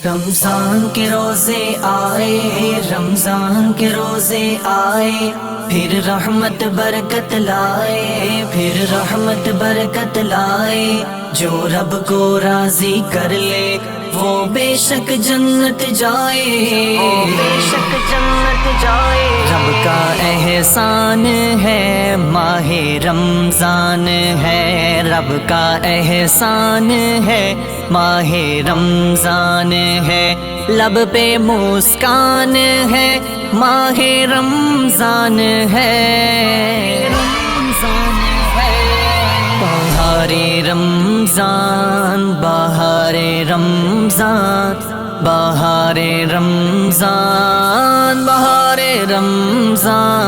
رمضان کے روزے آئے، رمضان کے روزے آئے، پھر رحمت برکت لائے، پھر رحمت برکت لائے، جو رب کو راضی کر لے وہ بے شک جنت جائے، بے شک جنت جائے۔ رب کا احسان ہے ماہ رمضان ہے، رب کا احسان ہے ماہ رمضان ہے، لب پہ مسکان ہے ماہ رمضان ہے، رمضان ہے۔ بہار رمضان، بہار رمضان، بہار رمضان، بہار رمضان،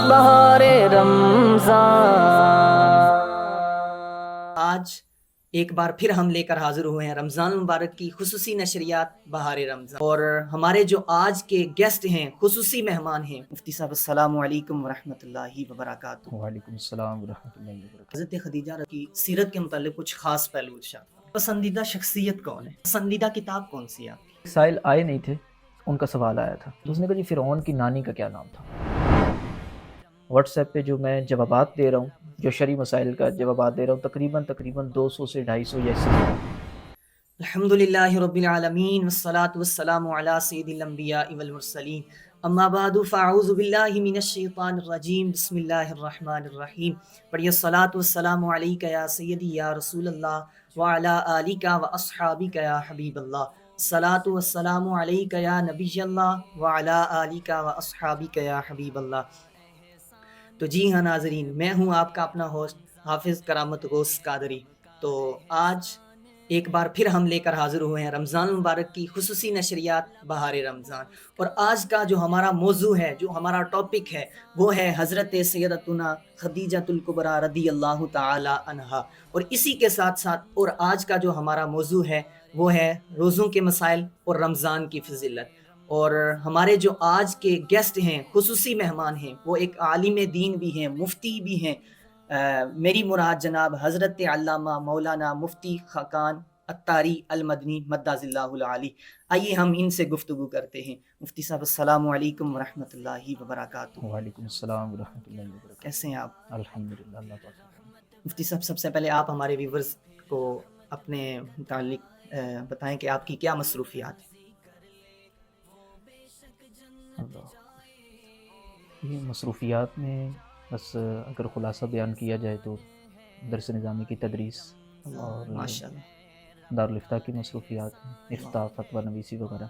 بہار رمضان۔ آج ایک بار پھر ہم لے کر حاضر ہوئے ہیں رمضان المبارک کی خصوصی نشریات بہار رمضان، اور ہمارے جو آج کے گیسٹ ہیں، خصوصی مہمان ہیں، مفتی صاحب السلام علیکم ورحمۃ اللہ وبرکاتہ۔ وعلیکم السلام ورحمۃ اللہ وبرکاتہ۔ حضرت خدیجہ کی سیرت کے متعلق کچھ خاص پہلو ارشاد فرمائیں۔ پسندیدہ شخصیت کون ہے؟ پسندیدہ کتاب کون سی ہے آپ کی؟ سائل آئے نہیں تھے، ان کا سوال آیا تھا، تو اس نے کہا جی فرعون کی نانی کا کیا نام تھا؟ واٹس ایپ پہ جو میں جوابات دے رہا ہوں، جو شرعی مسائل کا جوابات دے رہا ہوں، تقریباً 200 سے 250 یا اس سے زیادہ۔ الحمدللہ رب العالمین والصلاة والسلام علی سید الانبیاء والمرسلین، اما بعد فاعوذ باللہ من الشیطان الرجیم، بسم اللہ الرحمن الرحیم۔ پڑھیے الصلاة والسلام علیک یا سیدی یا رسول اللہ وعلی آلک واصحابک یا حبیب اللہ، الصلاة والسلام علیک یا نبی اللہ وعلی آلک واصحابک یا حبیب اللہ۔ تو جی ہاں ناظرین، میں ہوں آپ کا اپنا ہوسٹ حافظ کرامت غوث قادری۔ تو آج ایک بار پھر ہم لے کر حاضر ہوئے ہیں رمضان المبارک کی خصوصی نشریات بہار رمضان، اور آج کا جو ہمارا موضوع ہے، جو ہمارا ٹاپک ہے، وہ ہے حضرت سیدتنا خدیجۃ الکبریٰ رضی اللہ تعالی عنہا، اور اسی کے ساتھ ساتھ اور آج کا جو ہمارا موضوع ہے وہ ہے روزوں کے مسائل اور رمضان کی فضیلت۔ اور ہمارے جو آج کے گیسٹ ہیں، خصوصی مہمان ہیں، وہ ایک عالم دین بھی ہیں، مفتی بھی ہیں، میری مراد جناب حضرت علامہ مولانا مفتی خاقان عطاری المدنی مدظ اللہ العالی۔ آئیے ہم ان سے گفتگو کرتے ہیں۔ مفتی صاحب السلام علیکم ورحمۃ اللہ وبرکاتہ۔ وعلیکم السلام ورحمۃ اللہ وبرکاتہ۔ کیسے ہیں آپ؟ الحمدللہ، اللہ پاک۔ مفتی صاحب، سب سے پہلے آپ ہمارے ویورز کو اپنے متعلق بتائیں کہ آپ کی کیا مصروفیات ہیں؟ یہ مصروفیات میں بس اگر خلاصہ بیان کیا جائے تو درس نظامی کی تدریس اور ماشاء اللہ۔ دارالفتہ کی مصروفیات ہیں، افتاء، فتویٰ نویسی وغیرہ،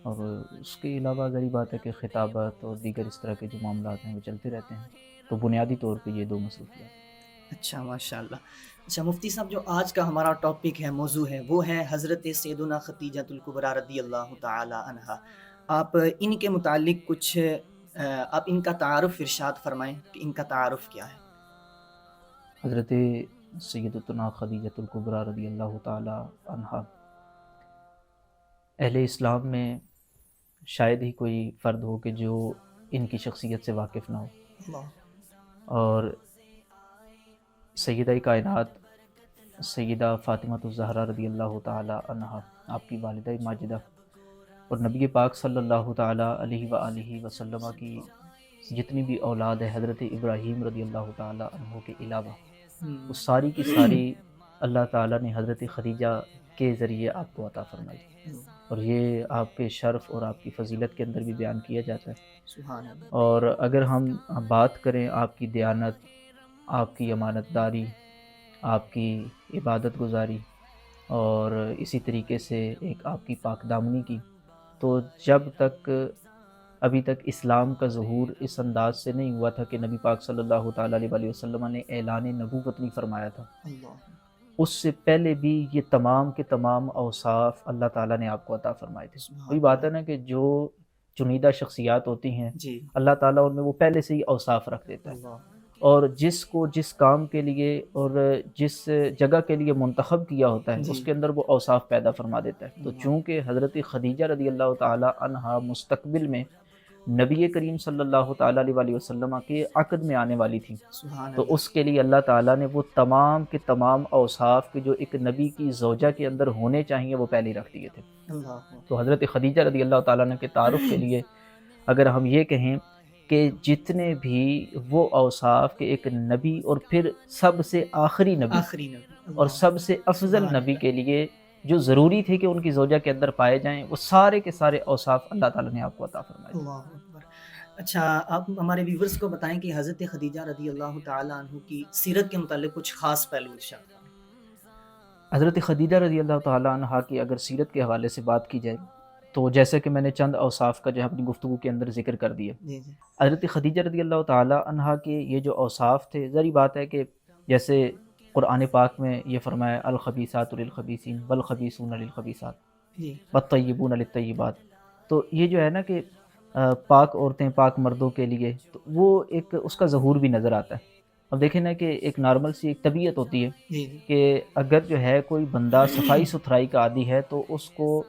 اور اس کے علاوہ ظاہری بات ہے کہ خطابت اور دیگر اس طرح کے جو معاملات ہیں وہ چلتے رہتے ہیں، تو بنیادی طور پہ یہ دو مصروفیات۔ اچھا، ماشاء اللہ۔ اچھا مفتی صاحب، جو آج کا ہمارا ٹاپک ہے، موضوع ہے، وہ ہے حضرت سیدنا خدیجۃ الکبریٰ رضی اللہ تعالی عنہا۔ آپ ان کے متعلق کچھ آپ ان کا تعارف ارشاد فرمائیں کہ ان کا تعارف کیا ہے؟ حضرت سیدتنا خدیجۃ الکبریٰ رضی اللہ تعالی عنہا، اہل اسلام میں شاید ہی کوئی فرد ہو کہ جو ان کی شخصیت سے واقف نہ ہو، اللہ۔ اور سیدہ کائنات سیدہ فاطمہ الزہرا رضی اللہ تعالی عنہا، آپ کی والدہ ماجدہ، اور نبی پاک صلی اللہ تعالی علیہ وآلہ وسلم کی جتنی بھی اولاد ہے حضرت ابراہیم رضی اللہ تعالی عنہ کے علاوہ، وہ ساری کی ساری اللہ تعالیٰ نے حضرت خدیجہ کے ذریعے آپ کو عطا فرمائی، اور یہ آپ کے شرف اور آپ کی فضیلت کے اندر بھی بیان کیا جاتا ہے۔ سبحان اللہ۔ اور اگر ہم بات کریں آپ کی دیانت، آپ کی امانت داری، آپ کی عبادت گزاری، اور اسی طریقے سے ایک آپ کی پاک دامنی کی، تو جب تک ابھی تک اسلام کا ظہور اس انداز سے نہیں ہوا تھا کہ نبی پاک صلی اللہ تعالیٰ علیہ وسلم نے اعلان نبوت نہیں فرمایا تھا، اس سے پہلے بھی یہ تمام کے تمام اوصاف اللہ تعالیٰ نے آپ کو عطا فرمائے تھے۔ وہی بات ہے نا کہ جو چنیدہ شخصیات ہوتی ہیں اللہ تعالیٰ ان میں وہ پہلے سے ہی اوصاف رکھ دیتا ہے، اور جس کو جس کام کے لیے اور جس جگہ کے لیے منتخب کیا ہوتا ہے اس کے اندر وہ اوصاف پیدا فرما دیتا ہے۔ تو چونکہ حضرت خدیجہ رضی اللہ تعالی عنہا مستقبل میں نبی کریم صلی اللہ تعالیٰ علیہ وسلم کے عقد میں آنے والی تھی، سبحان تو اللہ، اس کے لیے اللہ تعالیٰ نے وہ تمام کے تمام اوصاف کے جو ایک نبی کی زوجہ کے اندر ہونے چاہیے وہ پہلے ہی رکھ دیے تھے۔ اللہ تو حضرت خدیجہ رضی اللہ تعالیٰ عنہ کے تعارف کے لیے اگر ہم یہ کہیں کہ جتنے بھی وہ اوصاف کے ایک نبی اور پھر سب سے آخری نبی آخری نبی، اور سب سے افضل سبحان نبی اللہ، کے لیے جو ضروری تھے کہ ان کی زوجہ کے اندر پائے جائیں، وہ سارے کے سارے اوصاف اللہ تعالیٰ نے آپ کو عطا فرمائے۔ اللہ اکبر۔ اچھا، آپ ہمارے ویورز کو بتائیں کہ حضرت خدیجہ رضی اللہ تعالیٰ عنہ کی سیرت کے متعلق کچھ خاص پہلو ارشاد فرمائیں۔ حضرت خدیجہ رضی اللہ تعالیٰ عنہ کی اگر سیرت کے حوالے سے بات کی جائے تو جیسے کہ میں نے چند اوصاف کا جو ہے اپنی گفتگو کے اندر ذکر کر دیا۔ جی جی حضرت خدیجہ رضی اللہ تعالیٰ عنہ کے یہ جو اوصاف تھے، ظاہری بات ہے کہ جیسے قرآن پاک میں یہ فرمایا الخبیثات للخبیثین والخبیثون للخبیثات جی والطیبون للطیبات، تو یہ جو ہے نا کہ پاک عورتیں پاک مردوں کے لیے، تو وہ ایک اس کا ظہور بھی نظر آتا ہے۔ اب دیکھیں نا کہ ایک نارمل سی ایک طبیعت ہوتی ہے جی جی کہ اگر جو ہے کوئی بندہ صفائی ستھرائی کا عادی ہے تو اس کو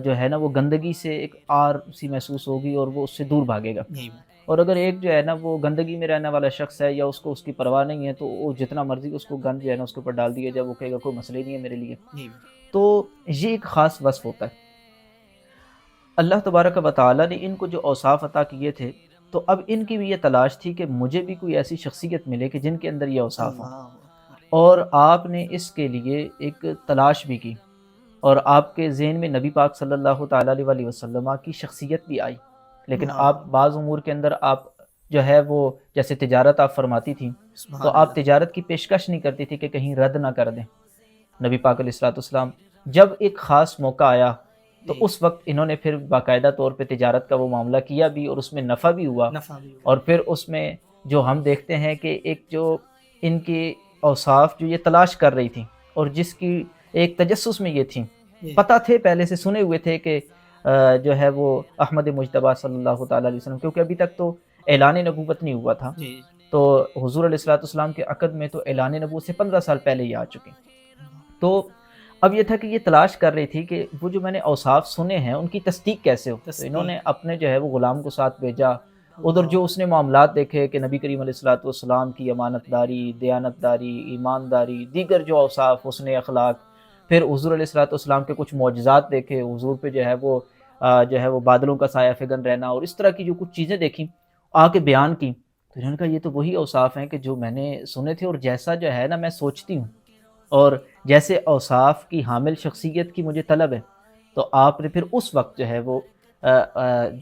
جو ہے نا وہ گندگی سے ایک آر سی محسوس ہوگی اور وہ اس سے دور بھاگے گا، جی اور اگر ایک جو ہے نا وہ گندگی میں رہنے والا شخص ہے یا اس کو اس کی پرواہ نہیں ہے تو وہ جتنا مرضی اس کو گند جو ہے نا اس کے اوپر ڈال دیا جب وہ کہے گا کوئی مسئلہ نہیں ہے میرے لیے۔ جی تو یہ ایک خاص وصف ہوتا ہے۔ اللہ تبارک و تعالیٰ نے ان کو جو اوصاف عطا کیے تھے تو اب ان کی بھی یہ تلاش تھی کہ مجھے بھی کوئی ایسی شخصیت ملے کہ جن کے اندر یہ اوصاف ہوں، اللہ اکبر، اور آپ نے اس کے لیے ایک تلاش بھی کی، اور آپ کے ذہن میں نبی پاک صلی اللہ تعالیٰ علیہ وسلم کی شخصیت بھی آئی، لیکن اللہ آپ بعض امور کے اندر آپ جو ہے وہ جیسے تجارت آپ فرماتی تھیں سبحان تو آپ اللہ، تجارت کی پیشکش نہیں کرتی تھی کہ کہیں رد نہ کر دیں۔ نبی پاک علیہ الصلوۃ والسلام جب ایک خاص موقع آیا تو جی، اس وقت انہوں نے پھر باقاعدہ طور پہ تجارت کا وہ معاملہ کیا بھی اور اس میں نفع بھی ہوا، نفع بھی ہوا، اور پھر اس میں جو ہم دیکھتے ہیں کہ ایک جو ان کے اوصاف جو یہ تلاش کر رہی تھیں اور جس کی ایک تجسس میں یہ تھیں، جی پتہ تھے پہلے سے سنے ہوئے تھے کہ جو ہے وہ احمد مجتبیٰ صلی اللہ تعالیٰ علیہ وسلم، کیونکہ ابھی تک تو اعلان نبوت نہیں ہوا تھا، جی تو حضور علیہ الصلوۃ والسلام کے عقد میں تو اعلان نبوت سے 15 سال پہلے یہ آ چکے۔ تو اب یہ تھا کہ یہ تلاش کر رہی تھی کہ وہ جو میں نے اوصاف سنے ہیں ان کی تصدیق کیسے ہو، تو انہوں نے اپنے جو ہے وہ غلام کو ساتھ بھیجا، ادھر جو اس نے معاملات دیکھے کہ نبی کریم علیہ الصلوۃ والسلام کی امانت داری، دیانت داری، ایمانداری، دیگر جو اوصاف حسن اخلاق، پھر حضور علیہ الصلوۃ والسلام کے کچھ معجزات دیکھے، حضور پہ جو ہے وہ بادلوں کا سایہ فگن رہنا اور اس طرح کی جو کچھ چیزیں دیکھیں آ کے بیان کی، تو انہوں نے کہا یہ تو وہی اوصاف ہیں کہ جو میں نے سنے تھے اور جیسا جو ہے نا میں سوچتی ہوں، اور جیسے اوصاف کی حامل شخصیت کی مجھے طلب ہے۔ تو آپ نے پھر اس وقت جو ہے وہ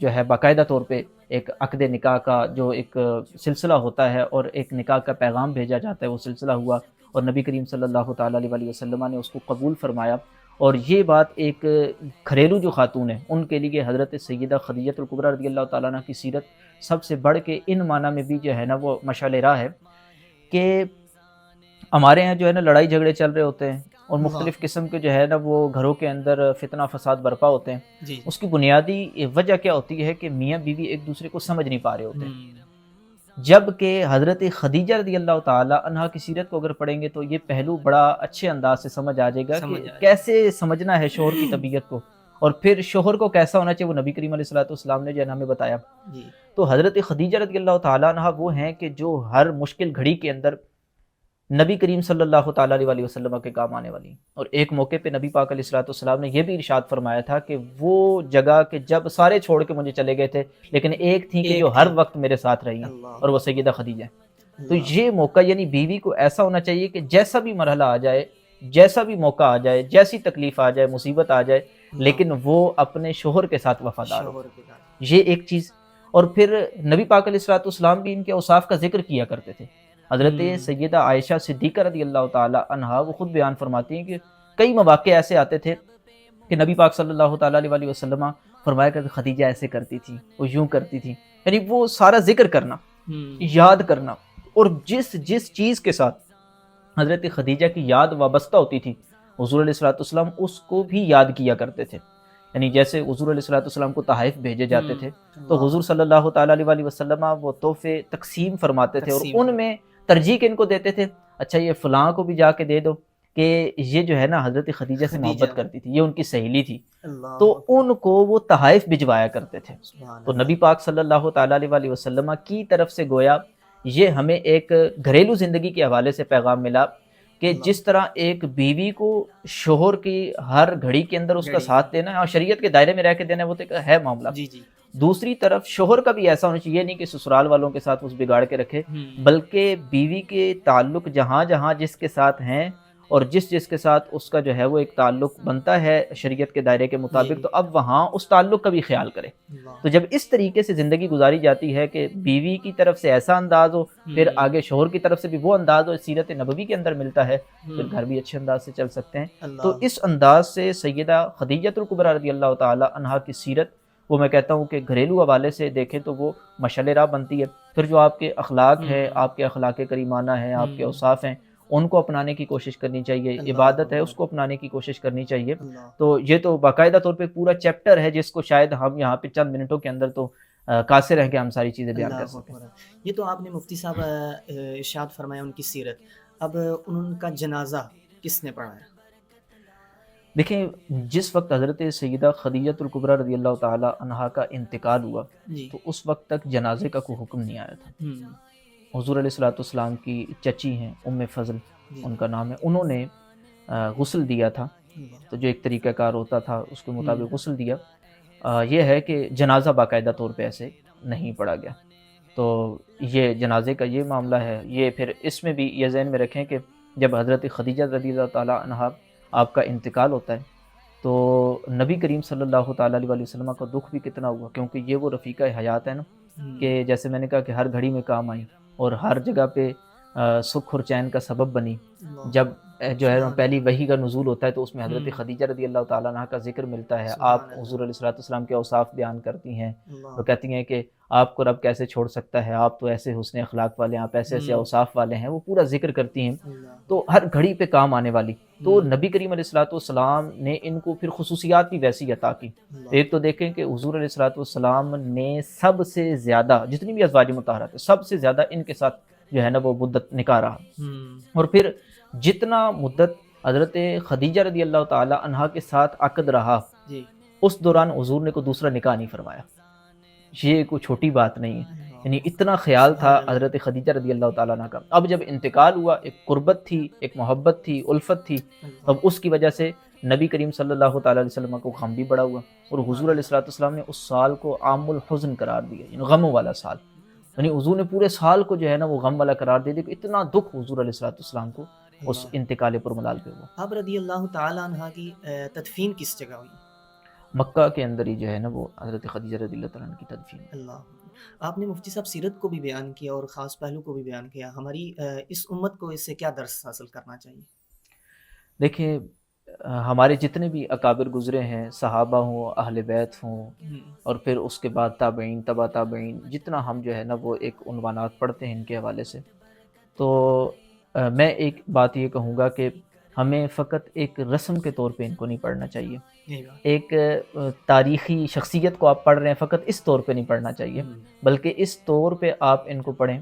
جو ہے باقاعدہ طور پہ ایک عقد نکاح کا جو ایک سلسلہ ہوتا ہے اور ایک نکاح کا پیغام بھیجا جاتا ہے، وہ سلسلہ ہوا اور نبی کریم صلی اللہ تعالیٰ علیہ وسلم نے اس کو قبول فرمایا۔ اور یہ بات ایک گھریلو جو خاتون ہے ان کے لیے حضرت سیدہ خدیجہ الکبریٰ رضی اللہ تعالیٰ عنہ کی سیرت سب سے بڑھ کے ان معنی میں بھی جو ہے نا وہ مشعل راہ ہے کہ ہمارے یہاں جو ہے نا لڑائی جھگڑے چل رہے ہوتے ہیں اور مختلف قسم کے جو ہے نا وہ گھروں کے اندر فتنہ فساد برپا ہوتے ہیں، جی اس کی بنیادی وجہ کیا ہوتی ہے کہ میاں بیوی ایک دوسرے کو سمجھ نہیں پا رہے ہوتے ہیں۔ جب کہ حضرت خدیجہ رضی اللہ تعالیٰ عنہ کی سیرت کو اگر پڑھیں گے تو یہ پہلو بڑا اچھے انداز سے سمجھ آ جائے گا کہ کیسے سمجھنا ہے شوہر کی طبیعت کو، اور پھر شوہر کو کیسا ہونا چاہیے، وہ نبی کریم علیہ الصلوۃ والسلام نے جو ہے نا ہمیں بتایا۔ جی تو حضرت خدیجہ رضی اللہ تعالیٰ عنہ وہ ہیں کہ جو ہر مشکل گھڑی کے اندر نبی کریم صلی اللہ تعالیٰ علیہ وسلم کے کام آنے والی، اور ایک موقع پہ نبی پاک علیہ الصلوۃ والسلام نے یہ بھی ارشاد فرمایا تھا کہ وہ جگہ کہ جب سارے چھوڑ کے مجھے چلے گئے تھے لیکن ایک تھی کہ جو ہر وقت میرے ساتھ رہی ہیں، اور وہ سیدہ خدیجہ ہیں۔ تو یہ موقع یعنی بیوی کو ایسا ہونا چاہیے کہ جیسا بھی مرحلہ آ جائے، جیسا بھی موقع آ جائے، جیسی تکلیف آ جائے، مصیبت آ جائے، لیکن وہ اپنے شوہر کے ساتھ وفادار ہو، یہ ایک چیز۔ اور پھر نبی پاک علیہ الصلوۃ والسلام بھی ان کے اوصاف کا ذکر کیا کرتے تھے۔ حضرت سیدہ عائشہ صدیقہ رضی اللہ تعالی عنہا وہ خود بیان فرماتی ہیں کہ کئی مواقع ایسے آتے تھے کہ نبی پاک صلی اللہ تعالیٰ علیہ وسلم فرمایا کرتے خدیجہ ایسے کرتی تھی، وہ یوں کرتی تھی، یعنی وہ سارا ذکر کرنا، یاد کرنا، اور جس چیز کے ساتھ حضرت خدیجہ کی یاد وابستہ ہوتی تھی حضور علیہ الصلوۃ والسلام اس کو بھی یاد کیا کرتے تھے۔ یعنی جیسے حضور علیہ الصلوۃ والسلام کو تحائف بھیجے جاتے تھے تو حضور صلی اللہ تعالیٰ علیہ وسلم وہ تحفے تقسیم فرماتے تھے، اور ان میں ترجیح کن کو دیتے تھے، اچھا یہ فلاں کو بھی جا کے دے دو، کہ یہ جو ہے نا حضرت خدیجہ سے محبت خدیجہ کرتی تھی، یہ ان کی سہیلی تھی، اللہ تو اکبر، ان کو وہ تحائف بھجوایا کرتے تھے۔ سبحان تو اللہ، نبی پاک صلی اللہ تعالیٰ علیہ وسلم کی طرف سے گویا یہ ہمیں ایک گھریلو زندگی کے حوالے سے پیغام ملا کہ اللہ جس طرح ایک بیوی کو شوہر کی ہر گھڑی کے اندر اس کا گھڑی میں، ساتھ دینا ہے اور شریعت کے دائرے میں رہ کے دینا ہے، وہ تو ایک ہے معاملہ، جی جی، دوسری طرف شوہر کا بھی ایسا ہونا چاہیے، یہ نہیں کہ سسرال والوں کے ساتھ اس بگاڑ کے رکھے، بلکہ بیوی کے تعلق جہاں جہاں جس کے ساتھ ہیں اور جس کے ساتھ اس کا جو ہے وہ ایک تعلق بنتا ہے شریعت کے دائرے کے مطابق، جی، تو اب وہاں اس تعلق کا بھی خیال کرے۔ اللہ، تو جب اس طریقے سے زندگی گزاری جاتی ہے کہ بیوی کی طرف سے ایسا انداز ہو، پھر آگے شوہر کی طرف سے بھی وہ انداز ہو، سیرت نبوی کے اندر ملتا ہے، پھر گھر بھی اچھے انداز سے چل سکتے ہیں۔ تو اللہ، اس انداز سے سیدہ خدیجہ الکبریٰ رضی اللہ تعالی عنہا کی سیرت، وہ میں کہتا ہوں کہ گھریلو حوالے سے دیکھیں تو وہ مشعل راہ بنتی ہے۔ پھر جو آپ کے اخلاق ہے، آپ کے اخلاق کریمانہ ہیں، آپ کے اوصاف ہیں، ان کو اپنانے کی کوشش کرنی چاہیے، اللہ عبادت ہے اس اکبر، کو اپنانے کی کوشش کرنی چاہیے۔ اللہ، تو یہ تو باقاعدہ طور پہ پورا چیپٹر ہے جس کو شاید ہم یہاں پہ چند منٹوں کے اندر تو قاصر ہیں کہ ہم ساری چیزیں بیان کر اللہ سکیں۔ اکبر۔ یہ تو آپ نے مفتی صاحب ارشاد فرمایا ان کی سیرت، اب ان کا جنازہ کس نے پڑھایا؟ دیکھیں، جس وقت حضرت سیدہ خدیجہ الکبریٰ رضی اللہ تعالی عنہا کا انتقال ہوا جی، تو اس وقت تک جنازے کا کوئی حکم نہیں آیا تھا۔ ہوں، حضور علیہ الصلوۃ والسلام کی چچی ہیں ام فضل جی، ان کا نام ہے، انہوں نے غسل دیا تھا، اللہ، تو جو ایک طریقہ کار ہوتا تھا اس کے ہوں، مطابق غسل دیا۔ یہ ہے کہ جنازہ باقاعدہ طور پہ ایسے نہیں پڑھا گیا۔ تو یہ جنازے کا یہ معاملہ ہے۔ یہ پھر اس میں بھی یہ ذہن میں رکھیں کہ جب حضرت خدیجہ رضی اللہ تعالیٰ عنہا آپ کا انتقال ہوتا ہے تو نبی کریم صلی اللہ تعالیٰ علیہ وسلم کا دکھ بھی کتنا ہوا، کیونکہ یہ وہ رفیقہ حیات ہے نا کہ جیسے میں نے کہا کہ ہر گھڑی میں کام آئی اور ہر جگہ پہ سکھ اور چین کا سبب بنی۔ اللہ، جب جو ہے سبحان پہلی اللہ، وحی کا نزول ہوتا ہے تو اس میں حضرت ہوں، خدیجہ رضی اللہ تعالیٰ عنہ کا ذکر ملتا ہے، آپ سبحان حضور اللہ، علیہ الصلوۃ کے اوصاف بیان کرتی ہیں، اللہ، وہ کہتی ہیں کہ آپ کو رب کیسے چھوڑ سکتا ہے، آپ تو ایسے حسن اخلاق والے ہیں، آپ ایسے ایسے اوصاف والے ہیں، وہ پورا ذکر کرتی ہیں، اللہ، تو ہر گھڑی پہ کام آنے والی۔ تو ہوں، نبی کریم علیہ الصلوۃ والسلام نے ان کو پھر خصوصیات بھی ویسی عطا کی۔ اللہ، ایک تو دیکھیں کہ حضور علیہ الصلوۃ والسلام نے سب سے زیادہ جتنی بھی ازواج مطہرات ہیں سب سے زیادہ ان کے ساتھ جو ہے نا وہ مدت نکاح رہا، ہوں، اور پھر جتنا مدت حضرت خدیجہ رضی اللہ تعالی عنہا کے ساتھ عقد رہا جی، اس دوران حضور نے کوئی دوسرا نکاح نہیں فرمایا۔ یہ کوئی چھوٹی بات نہیں ہے، اللہ، یعنی اتنا خیال تھا سبحان اللہ، حضرت خدیجہ رضی اللہ تعالیٰ عنہ کا۔ اب جب انتقال ہوا، ایک قربت تھی، ایک محبت تھی، الفت تھی، اب اللہ، اس کی وجہ سے نبی کریم صلی اللہ تعالیٰ علیہ وسلم کو غم بھی بڑا ہوا، اور حضور علیہ الصلوۃ والسلام نے اس سال کو عام الحزن قرار دیا، یعنی غموں والا سال، یعنی حضور نے پورے سال کو جو ہے نا وہ غم والا قرار دے دیا کہ اتنا دکھ حضور علیہ الصلوۃ والسلام کو اس اللہ۔ انتقال پر ملال پہ ہوا۔ آپ رضی اللہ تعالیٰ عنہ کی تدفین کس جگہ ہوئی؟ مکہ کے اندر ہی جو ہے نا وہ حضرت خدیجہ رضی اللہ تعالیٰ عنہ کی تدفین۔ اللہ، آپ نے مفتی صاحب سیرت کو بھی بیان کیا اور خاص پہلو کو بھی بیان کیا، ہماری اس امت کو اس سے کیا درس حاصل کرنا چاہیے؟ دیکھیں، ہمارے جتنے بھی اکابر گزرے ہیں، صحابہ ہوں، اہل بیت ہوں، اور پھر اس کے بعد تابعین، تبع تابعین، جتنا ہم جو ہے نا وہ ایک عنوانات پڑھتے ہیں ان کے حوالے سے، تو میں ایک بات یہ کہوں گا کہ ہمیں فقط ایک رسم کے طور پہ ان کو نہیں پڑھنا چاہیے، یہی بات، ایک تاریخی شخصیت کو آپ پڑھ رہے ہیں فقط اس طور پہ نہیں پڑھنا چاہیے، بلکہ اس طور پہ آپ ان کو پڑھیں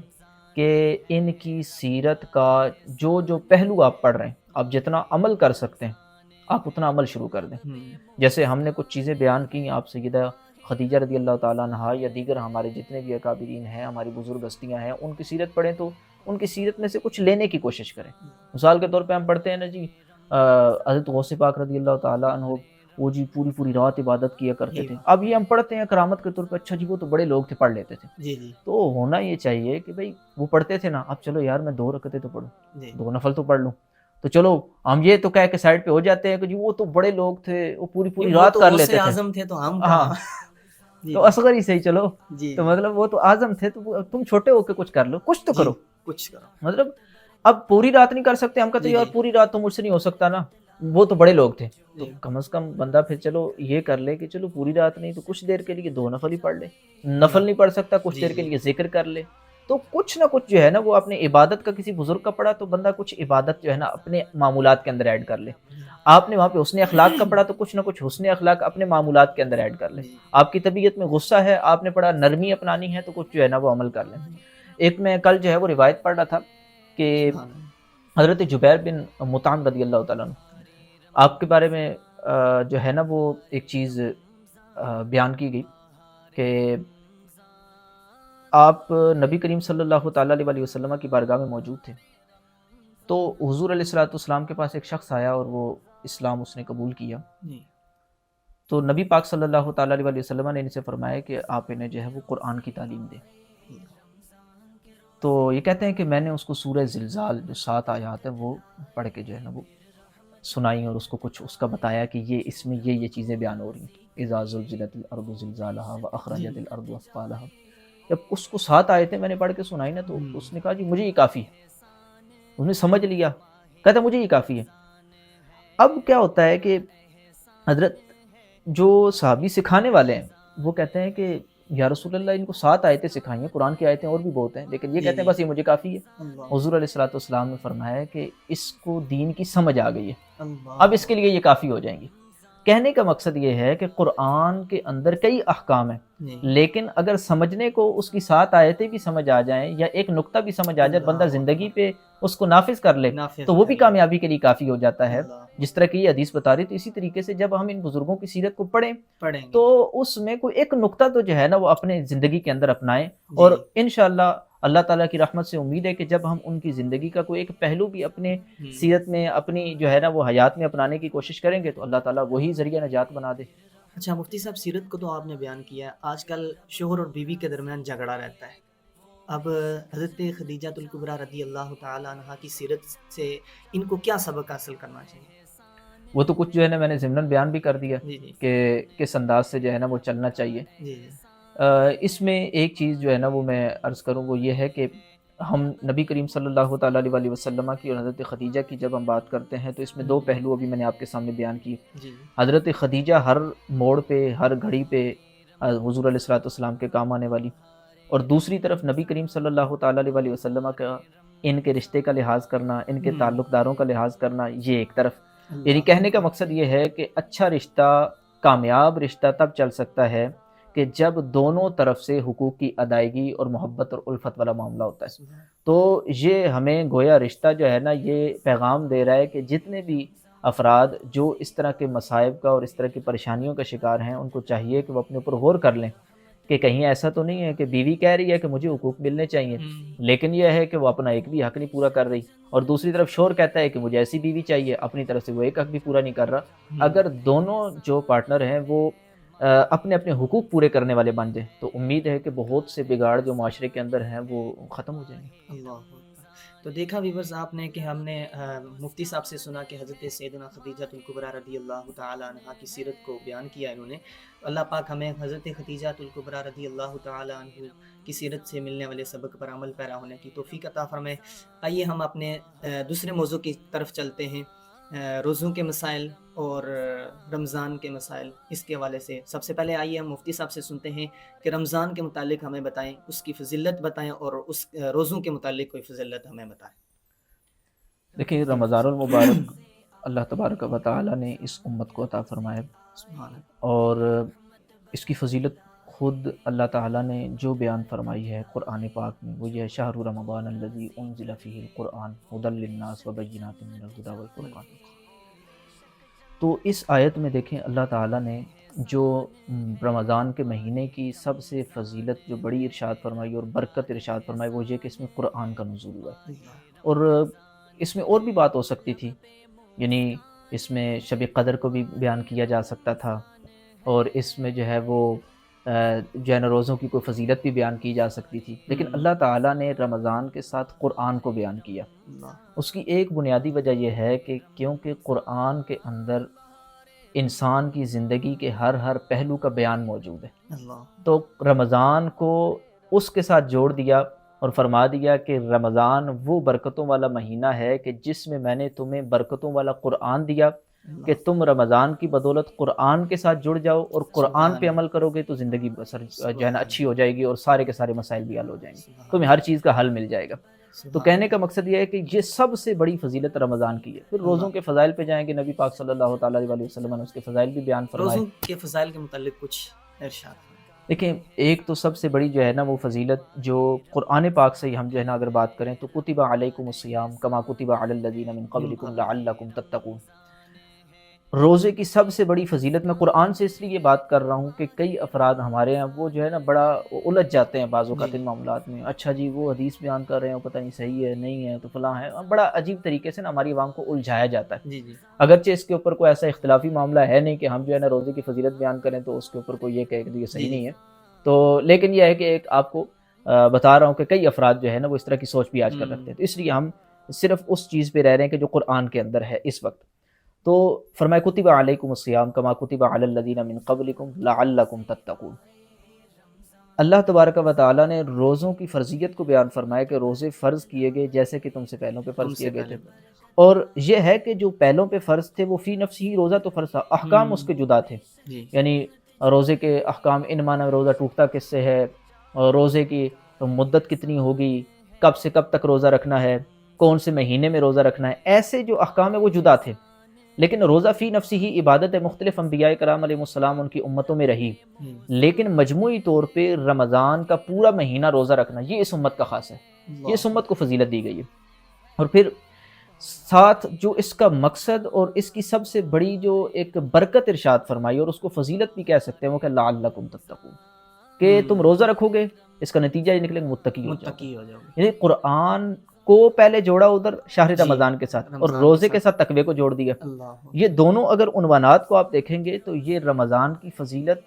کہ ان کی سیرت کا جو جو پہلو آپ پڑھ رہے ہیں، آپ جتنا عمل کر سکتے ہیں آپ اتنا عمل شروع کر دیں۔ جیسے ہم نے کچھ چیزیں بیان کی، آپ سیدہ خدیجہ رضی اللہ تعالیٰ عنہا یا دیگر ہمارے جتنے بھی اکابرین ہیں، ہماری بزرگ ہستیاں ہیں، ان کی سیرت پڑھیں تو ان کی سیرت میں سے کچھ لینے کی کوشش کریں۔ مثال کے طور پہ ہم پڑھتے ہیں نا جی حضرت غوث پاک رضی اللہ تعالیٰ عنہ، وہ جی پوری پوری رات عبادت کیا کرتے تھے۔ اب یہ ہم پڑھتے ہیں کرامت کے طور پہ، اچھا جی وہ تو بڑے لوگ تھے پڑھ لیتے تھے، جی جی، تو ہونا یہ چاہیے کہ بھئی وہ پڑھتے تھے نا، اب چلو یار میں 2 رکعتیں تو پڑھوں، جی، 2 نفل تو پڑھ لوں، تو چلو ہم یہ تو کہہ کے سائڈ پہ ہو جاتے ہیں کہ جی وہ تو بڑے لوگ تھے، وہ پوری پوری رات کر لیتے تھے، اعظم تھے تو ہم ہاں تو اصغر ہی صحیح چلو، جی، تو مطلب وہ تو اعظم تھے تو تم چھوٹے ہو کے کچھ کر لو، کچھ تو کرو، کچھ کرو، مطلب اب پوری رات نہیں کر سکتے، ہم کہتے ہیں یار پوری رات تو مجھ سے نہیں ہو سکتا نا، وہ تو بڑے لوگ تھے، تو کم از کم بندہ پھر چلو یہ کر لے کہ چلو پوری رات نہیں تو کچھ دیر کے لیے 2 نفل ہی پڑھ لے، نفل نہیں پڑھ سکتا کچھ دیر کے لیے ذکر کر لے، تو کچھ نہ کچھ جو ہے نا وہ اپنے عبادت کا کسی بزرگ کا پڑھا تو بندہ کچھ عبادت جو ہے نا اپنے معمولات کے اندر ایڈ کر لے، آپ نے وہاں پہ حسن اخلاق کا پڑھا تو کچھ نہ کچھ حسن اخلاق اپنے معمولات کے اندر ایڈ کر لیں، آپ کی طبیعت میں غصہ ہے، آپ نے پڑھا نرمی اپنانی ہے تو کچھ جو ہے نا وہ عمل کر لیں۔ ایک میں کل جو ہے وہ روایت پڑھ رہا تھا کہ حضرت جبیر بن مطعم رضی اللہ تعالیٰ عنہ، آپ کے بارے میں جو ہے نا وہ ایک چیز بیان کی گئی کہ آپ نبی کریم صلی اللہ تعالیٰ علیہ وسلم کی بارگاہ میں موجود تھے، تو حضور علیہ الصلوۃ والسلام کے پاس ایک شخص آیا اور وہ اسلام اس نے قبول کیا. تو نبی پاک صلی اللہ تعالیٰ علیہ وسلم نے ان سے فرمایا کہ آپ انہیں جو ہے وہ قرآن کی تعلیم دیں. تو یہ کہتے ہیں کہ میں نے اس کو سورہ زلزال جو 7 آیات ہیں وہ پڑھ کے جو ہے نا وہ سنائی اور اس کو کچھ اس کا بتایا کہ یہ اس میں یہ چیزیں بیان ہو رہی ہیں. اذا زلزلت الارض زلزالها واخرجت الارض اثقالها. جب اس کو 7 آیتیں میں نے پڑھ کے سنائی نا تو اس نے کہا جی مجھے یہ کافی ہے. اس نے سمجھ لیا، کہتا مجھے یہ کافی ہے. اب کیا ہوتا ہے کہ حضرت جو صحابی سکھانے والے ہیں وہ کہتے ہیں کہ یا رسول اللہ ان کو 7 آیتیں سکھائی ہیں، قرآن کی آیتیں اور بھی بہت ہیں، لیکن یہ کہتے ہیں بس یہ مجھے کافی ہے. حضور علیہ الصلوۃ والسلام نے فرمایا کہ اس کو دین کی سمجھ آ گئی ہے، اب اس کے لیے یہ کافی ہو جائیں گی. کہنے کا مقصد یہ ہے کہ قرآن کے اندر کئی احکام ہیں، لیکن اگر سمجھنے کو اس کی 7 آیتیں بھی سمجھ آ جائیں یا ایک نقطہ بھی سمجھ آ جائے، بندہ زندگی پہ اس کو نافذ کر لے تو وہ بھی کامیابی کے لیے کافی ہو جاتا ہے. جس طرح کی یہ حدیث بتا رہی، تو اسی طریقے سے جب ہم ان بزرگوں کی سیرت کو پڑھیں تو اس میں کوئی ایک نقطہ تو جو ہے نا وہ اپنے زندگی کے اندر اپنائیں، اور انشاءاللہ اللہ تعالیٰ کی رحمت سے امید ہے کہ جب ہم ان کی زندگی کا کوئی ایک پہلو بھی اپنے سیرت میں اپنی جو ہے نا وہ حیات میں اپنانے کی کوشش کریں گے تو اللہ تعالیٰ وہی ذریعہ نجات بنا دے. اچھا مفتی صاحب، سیرت کو تو آپ نے بیان کیا ہے. آج کل شوہر اور بیوی کے درمیان جھگڑا رہتا ہے. اب حضرت خدیجہ الکبریٰ رضی اللہ تعالیٰ عنہا کی سیرت سے ان کو کیا سبق حاصل کرنا چاہیے؟ وہ تو کچھ جو ہے نا میں نے ضمناً بیان بھی کر دیا کہ کس انداز سے جو ہے نا وہ چلنا چاہیے. اس میں ایک چیز جو ہے نا وہ میں عرض کروں وہ یہ ہے کہ ہم نبی کریم صلی اللہ تعالیٰ علیہ وسلم کی اور حضرت خدیجہ کی جب ہم بات کرتے ہیں تو اس میں 2 پہلو ابھی میں نے آپ کے سامنے بیان کی. حضرت خدیجہ ہر موڑ پہ ہر گھڑی پہ حضور علیہ الصلوۃ والسلام کے کام آنے والی، اور دوسری طرف نبی کریم صلی اللہ تعالیٰ علیہ وسلم کا ان کے رشتے کا لحاظ کرنا، ان کے تعلق داروں کا لحاظ کرنا، یہ ایک طرف. یعنی کہنے کا مقصد یہ ہے کہ اچھا رشتہ، کامیاب رشتہ تب چل سکتا ہے کہ جب دونوں طرف سے حقوق کی ادائیگی اور محبت اور الفت والا معاملہ ہوتا ہے. تو یہ ہمیں گویا رشتہ جو ہے نا یہ پیغام دے رہا ہے کہ جتنے بھی افراد جو اس طرح کے مصائب کا اور اس طرح کی پریشانیوں کا شکار ہیں ان کو چاہیے کہ وہ اپنے اوپر غور کر لیں کہ کہیں ایسا تو نہیں ہے کہ بیوی کہہ رہی ہے کہ مجھے حقوق ملنے چاہیے لیکن یہ ہے کہ وہ اپنا ایک بھی حق نہیں پورا کر رہی، اور دوسری طرف شوہر کہتا ہے کہ مجھے ایسی بیوی چاہیے، اپنی طرف سے وہ ایک حق بھی پورا نہیں کر رہا. اگر دونوں جو پارٹنر ہیں وہ اپنے اپنے حقوق پورے کرنے والے بن جائیں تو امید ہے کہ بہت سے بگاڑ جو معاشرے کے اندر ہیں وہ ختم ہو جائیں گے. اللہ اکبر. تو دیکھا ویورز آپ نے کہ ہم نے مفتی صاحب سے سنا کہ حضرت سیدنا خدیجہ الکبریٰ رضی اللہ تعالی عنہا کی سیرت کو بیان کیا انہوں نے. اللہ پاک ہمیں حضرت خدیجہ الکبریٰ رضی اللہ تعالی عنہ کی سیرت سے ملنے والے سبق پر عمل پیرا ہونے کی توفیق عطا فرمائے. آئیے ہم اپنے دوسرے موضوع کی طرف چلتے ہیں، روزوں کے مسائل اور رمضان کے مسائل. اس کے حوالے سے سب سے پہلے آئیے ہم مفتی صاحب سے سنتے ہیں کہ رمضان کے متعلق ہمیں بتائیں، اس کی فضیلت بتائیں، اور اس روزوں کے متعلق کوئی فضیلت ہمیں بتائیں. دیکھیں رمضان المبارک اللہ تبارک و تعالیٰ نے اس امت کو عطا فرمایا، اور اس کی فضیلت خود اللہ تعالیٰ نے جو بیان فرمائی ہے قرآن پاک میں وہ یہ ہے شہر رمضان الذی انزل فیہ القرآن ھدی للناس وبینات من الھدی والفرقان. تو اس آیت میں دیکھیں اللہ تعالیٰ نے جو رمضان کے مہینے کی سب سے فضیلت جو بڑی ارشاد فرمائی اور برکت ارشاد فرمائی وہ یہ کہ اس میں قرآن کا نزول ہوا ہے. اور اس میں اور بھی بات ہو سکتی تھی، یعنی اس میں شب قدر کو بھی بیان کیا جا سکتا تھا، اور اس میں جو ہے وہ جو ہے نا روزوں کی کوئی فضیلت بھی بیان کی جا سکتی تھی، لیکن اللہ تعالیٰ نے رمضان کے ساتھ قرآن کو بیان کیا. اس کی ایک بنیادی وجہ یہ ہے کہ کیونکہ قرآن کے اندر انسان کی زندگی کے ہر پہلو کا بیان موجود ہے، تو رمضان کو اس کے ساتھ جوڑ دیا اور فرما دیا کہ رمضان وہ برکتوں والا مہینہ ہے کہ جس میں میں نے تمہیں برکتوں والا قرآن دیا کہ تم رمضان کی بدولت قرآن کے ساتھ جڑ جاؤ اور قرآن پہ عمل کرو گے تو زندگی بسر جو ہے نا اچھی ہو جائے گی اور سارے کے سارے مسائل بھی حل ہو جائیں گے، تمہیں ہر چیز کا حل مل جائے گا. تو کہنے کا مقصد یہ ہے کہ یہ سب سے بڑی فضیلت رمضان کی ہے. پھر روزوں کے فضائل پہ جائیں گے، نبی پاک صلی اللہ تعالیٰ علیہ وسلم نے اس کے فضائل بھی بیان فرمائے. روزوں کے فضائل کے متعلق کچھ ارشاد. دیکھیں ایک تو سب سے بڑی جو ہے نا وہ فضیلت جو قرآن پاک سے ہی ہم جو ہے نا اگر بات کریں تو کتب علیکم الصیام کما کتب علی الذین من من قبلکم قبل لعلکم تتقون. روزے کی سب سے بڑی فضیلت میں قرآن سے اس لیے بات کر رہا ہوں کہ کئی افراد ہمارے ہیں وہ جو ہے نا بڑا الجھ جاتے ہیں بعض اوقات جی ان معاملات میں. اچھا جی وہ حدیث بیان کر رہے ہیں پتہ نہیں صحیح ہے نہیں ہے تو فلاں ہے, بڑا عجیب طریقے سے نا ہماری عوام کو الجھایا جاتا ہے. جی جی اگرچہ اس کے اوپر کوئی ایسا اختلافی معاملہ ہے نہیں کہ ہم جو ہے نا روزے کی فضیلت بیان کریں تو اس کے اوپر کوئی یہ کہے کہ یہ جی صحیح جی نہیں ہے. تو لیکن یہ ہے کہ ایک آپ کو بتا رہا ہوں کہ کئی افراد جو ہے نا وہ اس طرح کی سوچ بھی آج کل رکھتے ہیں, تو اس لیے ہم صرف اس چیز پہ رہ رہے ہیں کہ جو قرآن کے اندر ہے اس وقت. تو فرمایا کتب علیکم الصیام کما کتب علی الذین من قبلکم لعلکم تتقون. اللہ تبارک و تعالیٰ نے روزوں کی فرضیت کو بیان فرمایا کہ روزے فرض کیے گئے جیسے کہ تم سے پہلوں پہ تم فرض سے کیے گئے پہلے تھے. اور یہ ہے کہ جو پہلوں پہ فرض تھے وہ فی نفس ہی روزہ تو فرض تھا, احکام اس کے جدا تھے. جی یعنی روزے کے احکام ان معنی میں روزہ ٹوٹتا کس سے ہے, اور روزے کی مدت کتنی ہوگی, کب سے کب تک روزہ رکھنا ہے, کون سے مہینے میں روزہ رکھنا ہے, ایسے جو احکام ہیں وہ جدا تھے. لیکن روزہ فی نفسی ہی عبادت ہے, مختلف انبیاء کرام علیہ السلام ان کی امتوں میں رہی. لیکن مجموعی طور پہ رمضان کا پورا مہینہ روزہ رکھنا یہ اس امت کا خاص ہے, یہ اس امت کو فضیلت دی گئی ہے. اور پھر ساتھ جو اس کا مقصد اور اس کی سب سے بڑی جو ایک برکت ارشاد فرمائی اور اس کو فضیلت بھی کہہ سکتے ہیں وہ کہ لعلکم تتقون, کہ تم روزہ رکھو گے اس کا نتیجہ یہ نکلے گا متقی ہو جاؤ گے. متقی ہو جاؤ گے. یعنی قرآن کو پہلے جوڑا ادھر شہر جی رمضان کے ساتھ اور رمضان روزے کے ساتھ تقوی کو جوڑ دیا. اللہ یہ دونوں اگر عنوانات کو آپ دیکھیں گے تو یہ رمضان کی فضیلت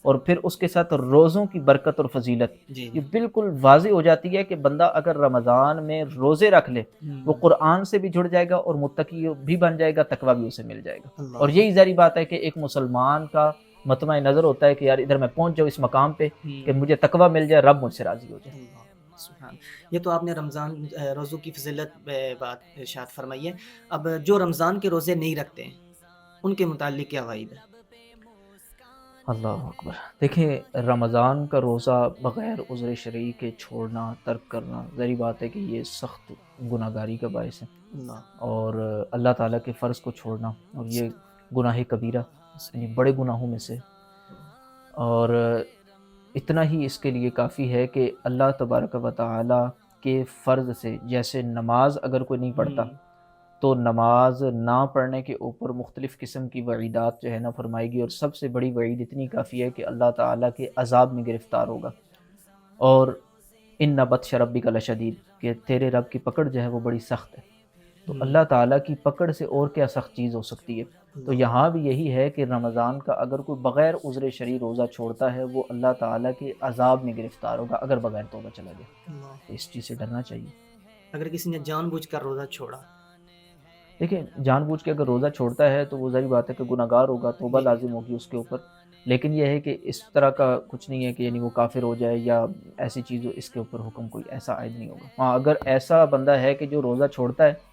اور پھر اس کے ساتھ روزوں کی برکت اور فضیلت جی یہ بالکل واضح ہو جاتی ہے کہ بندہ اگر رمضان میں روزے رکھ لے وہ قرآن سے بھی جڑ جائے گا اور متقی بھی بن جائے گا, تقوی بھی اسے مل جائے گا. اور یہی ظاہری بات ہے کہ ایک مسلمان کا مطمع نظر ہوتا ہے کہ یار ادھر میں پہنچ جاؤں اس مقام پہ کہ مجھے تقوی مل جائے, رب مجھ سے راضی ہو جائے. سبحان. یہ تو آپ نے رمضان روزوں کی فضیلت پہ بات ارشاد فرمائی ہے. اب جو رمضان کے روزے نہیں رکھتے ہیں ان کے متعلق کیا وعید ہے؟ اللہ اکبر. دیکھیں رمضان کا روزہ بغیر عذر شرعی کے چھوڑنا, ترک کرنا, ظاہری بات ہے کہ یہ سخت گناہ گاری کا باعث ہے. اور اللہ تعالیٰ کے فرض کو چھوڑنا اور یہ گناہ کبیرہ یعنی بڑے گناہوں میں سے. اور اتنا ہی اس کے لیے کافی ہے کہ اللہ تبارک و تعالیٰ کے فرض سے, جیسے نماز اگر کوئی نہیں پڑھتا تو نماز نہ پڑھنے کے اوپر مختلف قسم کی وعیدات جو ہے نا فرمائے گی, اور سب سے بڑی وعید اتنی کافی ہے کہ اللہ تعالیٰ کے عذاب میں گرفتار ہوگا. اور ان بطش ربک لشدید, کہ تیرے رب کی پکڑ جو ہے وہ بڑی سخت ہے. تو اللہ تعالیٰ کی پکڑ سے اور کیا سخت چیز ہو سکتی ہے. تو یہاں بھی یہی ہے کہ رمضان کا اگر کوئی بغیر عذر شرعی روزہ چھوڑتا ہے وہ اللہ تعالیٰ کے عذاب میں گرفتار ہوگا اگر بغیر توبہ چلا گیا. تو اس چیز سے ڈرنا چاہیے. اگر کسی نے جان بوجھ کر روزہ چھوڑا, دیکھیں جان بوجھ کے اگر روزہ چھوڑتا ہے تو وہ ظاہری بات ہے کہ گناہ گار ہوگا, توبہ لازم ہوگی اس کے اوپر. لیکن یہ ہے کہ اس طرح کا کچھ نہیں ہے کہ یعنی وہ کافر ہو جائے یا ایسی چیز ہو, اس کے اوپر حکم کوئی ایسا عائد نہیں ہوگا. ہاں اگر ایسا بندہ ہے کہ جو روزہ چھوڑتا ہے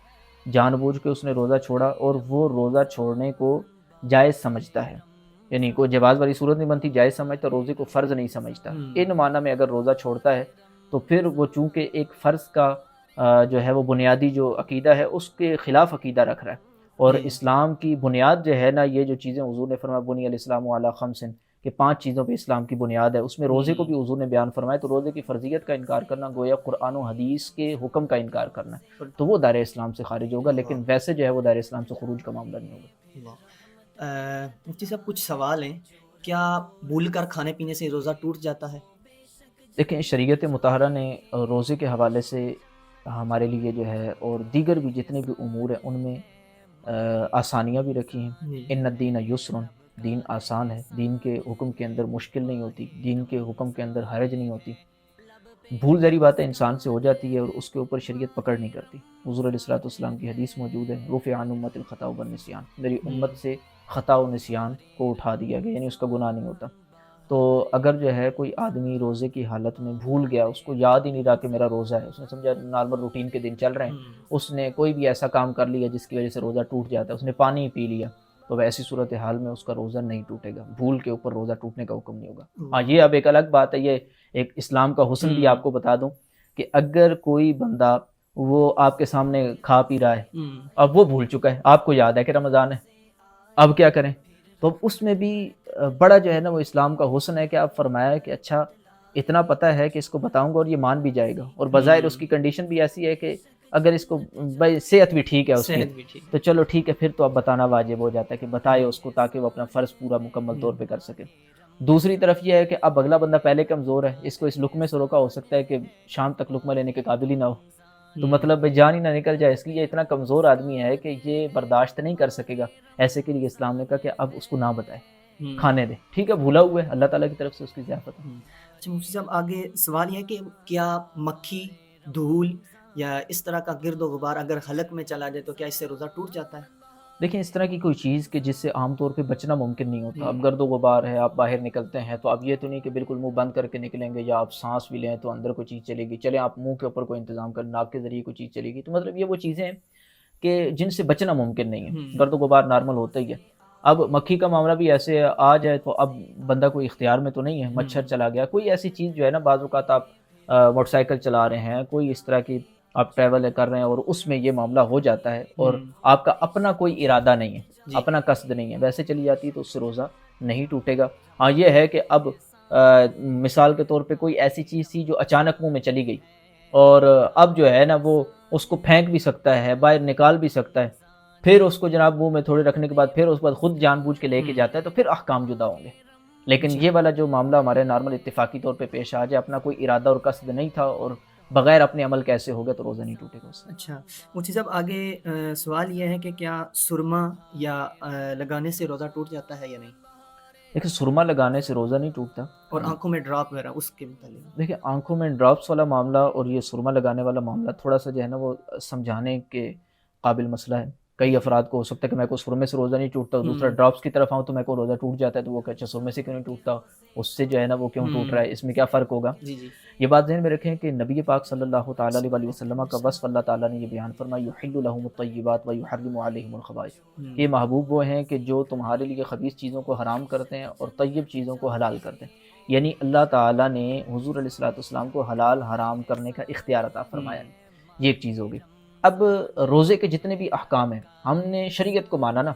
جان بوجھ کے اس نے روزہ چھوڑا اور وہ روزہ چھوڑنے کو جائز سمجھتا ہے, یعنی کوئی جواز والی صورت نہیں بنتی, جائز سمجھتا, روزے کو فرض نہیں سمجھتا, ان معنی میں اگر روزہ چھوڑتا ہے تو پھر وہ چونکہ ایک فرض کا جو ہے وہ بنیادی جو عقیدہ ہے اس کے خلاف عقیدہ رکھ رہا ہے. اور اسلام کی بنیاد جو ہے نا, یہ جو چیزیں حضور نے فرمایا بنی الاسلام علی خمس, کہ 5 چیزوں پہ اسلام کی بنیاد ہے, اس میں روزے کو بھی حضور نے بیان فرمایا. تو روزے کی فرضیت کا انکار کرنا گویا قرآن و حدیث کے حکم کا انکار کرنا ہے, تو وہ دائرہ اسلام سے خارج ہوگا. لیکن ویسے جو ہے وہ دائرہ اسلام سے خروج کا معاملہ نہیں ہوگا. مفتی صاحب کچھ سوال ہیں, کیا بھول کر کھانے پینے سے روزہ ٹوٹ جاتا ہے؟ دیکھیں شریعت مطہرہ نے روزے کے حوالے سے ہمارے لیے جو ہے اور دیگر بھی جتنے بھی امور ہیں ان میں آسانیاں بھی رکھی ہیں. ان الدین یسر, دین آسان ہے, دین کے حکم کے اندر مشکل نہیں ہوتی, دین کے حکم کے اندر حرج نہیں ہوتی. بھول ذری بات ہے انسان سے ہو جاتی ہے اور اس کے اوپر شریعت پکڑ نہیں کرتی. حضور علیہ الصلوۃ والسلام کی حدیث موجود ہے, رفع عن امت الخطا والنسیان, میری امت سے خطا و نسیان کو اٹھا دیا گیا, یعنی اس کا گناہ نہیں ہوتا. تو اگر جو ہے کوئی آدمی روزے کی حالت میں بھول گیا, اس کو یاد ہی نہیں رہا کہ میرا روزہ ہے, اس نے سمجھا نارمل روٹین کے دن چل رہے ہیں, اس نے کوئی بھی ایسا کام کر لیا جس کی وجہ سے روزہ ٹوٹ جاتا ہے, اس نے پانی ہی پی لیا, تو ایسی صورتحال میں اس کا روزہ نہیں ٹوٹے گا. بھول کے اوپر روزہ ٹوٹنے کا حکم نہیں ہوگا. ہاں یہ اب ایک الگ بات ہے, یہ ایک اسلام کا حسن بھی آپ کو بتا دوں کہ اگر کوئی بندہ وہ آپ کے سامنے کھا پی رہا ہے, اب وہ بھول چکا ہے, آپ کو یاد ہے کہ رمضان ہے, اب کیا کریں, تو اب اس میں بھی بڑا جو ہے نا وہ اسلام کا حسن ہے کہ آپ فرمایا کہ اچھا اتنا پتہ ہے کہ اس کو بتاؤں گا اور یہ مان بھی جائے گا، اور بظاہر اس کی کنڈیشن بھی ایسی ہے کہ اگر اس کو بھائی صحت بھی ٹھیک ہے اس کی، صحت بھی ٹھیک تو چلو ٹھیک ہے، پھر تو اب بتانا واجب ہو جاتا ہے کہ بتائے ہے۔ اس کو تاکہ وہ اپنا فرض پورا مکمل طور پہ کر سکے۔ دوسری طرف یہ ہے کہ اب اگلا بندہ پہلے کمزور ہے، اس کو اس لقمے سے روکا، ہو سکتا ہے کہ شام تک لقمہ لینے کے قابل ہی نہ ہو، تو مطلب جان ہی نہ نکل جائے، اس لیے اتنا کمزور آدمی ہے کہ یہ برداشت نہیں کر سکے گا، ایسے کے لیے اسلام نے کہا کہ اب اس کو نہ بتائے، کھانے دے، ٹھیک ہے، بھولا ہوا ہے، اللہ تعالیٰ کی طرف سے اس کی ضیافت ہے۔ اچھا مفتی صاحب، آگے سوال یہ ہے کہ کیا مکھی، دھول یا اس طرح کا گرد و غبار اگر حلق میں چلا جائے تو کیا اس سے روزہ ٹوٹ جاتا ہے؟ دیکھیں اس طرح کی کوئی چیز کہ جس سے عام طور پہ بچنا ممکن نہیں ہوتا، اب گرد و غبار ہے، آپ باہر نکلتے ہیں تو اب یہ تو نہیں کہ بالکل منہ بند کر کے نکلیں گے، یا آپ سانس بھی لیں تو اندر کوئی چیز چلے گی، چلیں آپ منہ کے اوپر کوئی انتظام کریں، ناک کے ذریعے کوئی چیز چلے گی، تو مطلب یہ وہ چیزیں ہیں کہ جن سے بچنا ممکن نہیں ہے، گرد و غبار نارمل ہوتا ہی ہے۔ اب مکھی کا معاملہ بھی ایسے آ جائے تو اب بندہ کوئی اختیار میں تو نہیں ہے، مچھر چلا گیا، کوئی ایسی چیز جو ہے نا، بعض اوقات آپ موٹر سائیکل چلا رہے ہیں، کوئی اس طرح کی آپ ٹریول کر رہے ہیں اور اس میں یہ معاملہ ہو جاتا ہے اور آپ کا اپنا کوئی ارادہ نہیں ہے، اپنا قصد نہیں ہے، ویسے چلی جاتی ہے تو اس سے روزہ نہیں ٹوٹے گا۔ ہاں یہ ہے کہ اب مثال کے طور پہ کوئی ایسی چیز تھی جو اچانک منہ میں چلی گئی، اور اب جو ہے نا وہ اس کو پھینک بھی سکتا ہے، باہر نکال بھی سکتا ہے، پھر اس کو جناب منہ میں تھوڑے رکھنے کے بعد پھر اس کے بعد خود جان بوجھ کے لے کے جاتا ہے، تو پھر احکام جدا ہوں گے۔ لیکن یہ والا جو معاملہ ہمارے نارمل اتفاقی طور پہ پیش آ جائے، اپنا کوئی ارادہ اور قصد نہیں تھا اور بغیر اپنے عمل کیسے ہو گیا، تو روزہ نہیں ٹوٹے گا اس سے۔ اچھا مفتی صاحب، آگے سوال یہ ہے کہ کیا سرما یا لگانے سے روزہ ٹوٹ جاتا ہے یا نہیں؟ دیکھیں سرما لگانے سے روزہ نہیں ٹوٹتا، اور آنکھوں میں ڈراپ وغیرہ اس کے متعلق؟ دیکھیں آنکھوں میں ڈراپس والا معاملہ اور یہ سرما لگانے والا معاملہ تھوڑا سا جو ہے نا وہ سمجھانے کے قابل مسئلہ ہے۔ کئی افراد کو ہو سکتا ہے کہ میں کو سرمے سے روزہ نہیں ٹوٹتا، دوسرا ڈراپس کی طرف آؤں تو میں کو روزہ ٹوٹ جاتا ہے، تو وہ کہ اچھا سرمے سے کیوں نہیں ٹوٹتا، اس سے جو ہے نا وہ کیوں ٹوٹ رہا ہے، اس میں کیا فرق ہوگا۔ یہ بات ذہن میں رکھیں کہ نبی پاک صلی اللہ تعالیٰ علیہ وسلم کا وصف اللہ تعالیٰ نے یہ بیان فرمایا، یحل لہم الطیبات ویحرم علیہم الخبائث، یہ محبوب وہ ہیں کہ جو تمہارے لیے خبیث چیزوں کو حرام کرتے ہیں اور طیب چیزوں کو حلال کرتے ہیں، یعنی اللہ تعالیٰ نے حضور علیہ الصلوۃ والسلام کو حلال حرام کرنے کا اختیار عطا فرمایا، یہ ایک چیز ہوگی۔ اب روزے کے جتنے بھی احکام ہیں، ہم نے شریعت کو مانا نا،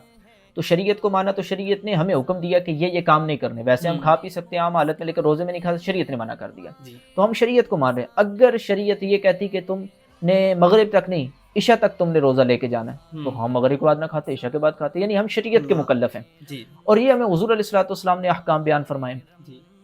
تو شریعت کو مانا تو شریعت نے ہمیں حکم دیا کہ یہ کام نہیں کرنے، ویسے ہم کھا پی سکتے ہیں عام حالت میں، لیکن روزے میں نہیں کھا، شریعت نے منع کر دیا، تو ہم شریعت کو مان رہے ہیں۔ اگر شریعت یہ کہتی کہ تم نے مغرب تک نہیں، عشاء تک تم نے روزہ لے کے جانا ہے، تو ہم مغرب کے بعد نہ کھاتے، عشاء کے بعد کھاتے، یعنی ہم شریعت کے مکلف ہیں، اور یہ ہمیں حضور علیہ الصلوۃ والسلام نے احکام بیان فرمائے۔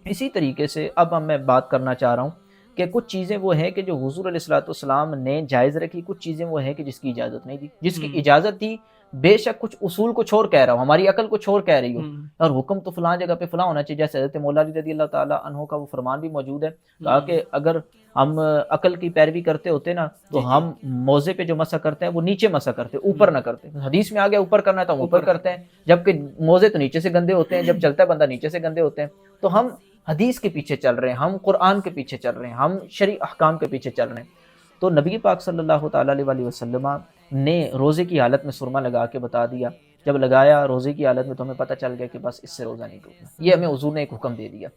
اسی طریقے سے اب میں بات کرنا چاہ رہا ہوں کہ کچھ چیزیں وہ ہیں کہ جو حضور علیہ الصلوۃ والسلام نے جائز رکھی، کچھ چیزیں وہ ہیں کہ جس کی اجازت نہیں دی، جس کی اجازت دی بے شک کچھ اصول کو چھوڑ کہہ رہا ہوں، ہماری عقل کو چھوڑ کہہ رہی ہو، اور حکم تو فلاں جگہ پہ فلاں ہونا چاہیے، جیسے حضرت مولا علی رضی اللہ تعالیٰ عنہ کا وہ فرمان بھی موجود ہے، کہا کہ اگر ہم عقل کی پیروی کرتے ہوتے نا تو ہم موزے پہ جو مسح کرتے ہیں وہ نیچے مسح کرتے، اوپر نہ کرتے۔ حدیث میں آ گیا اوپر کرنا ہے تو ہم اوپر کرتے ہیں، جبکہ موزے تو نیچے سے گندے ہوتے ہیں، جب چلتا ہے بندہ نیچے سے گندے ہوتے ہیں، تو ہم حدیث کے پیچھے چل رہے ہیں، ہم قرآن کے پیچھے چل رہے ہیں، ہم شرعی احکام کے پیچھے چل رہے ہیں۔ تو نبی پاک صلی اللہ تعالیٰ علیہ وسلم نے روزے کی حالت میں سرما لگا کے بتا دیا، جب لگایا روزے کی حالت میں تو ہمیں پتہ چل گیا کہ بس اس سے روزہ نہیں ٹوٹنا، یہ ہمیں حضور نے ایک حکم دے دیا۔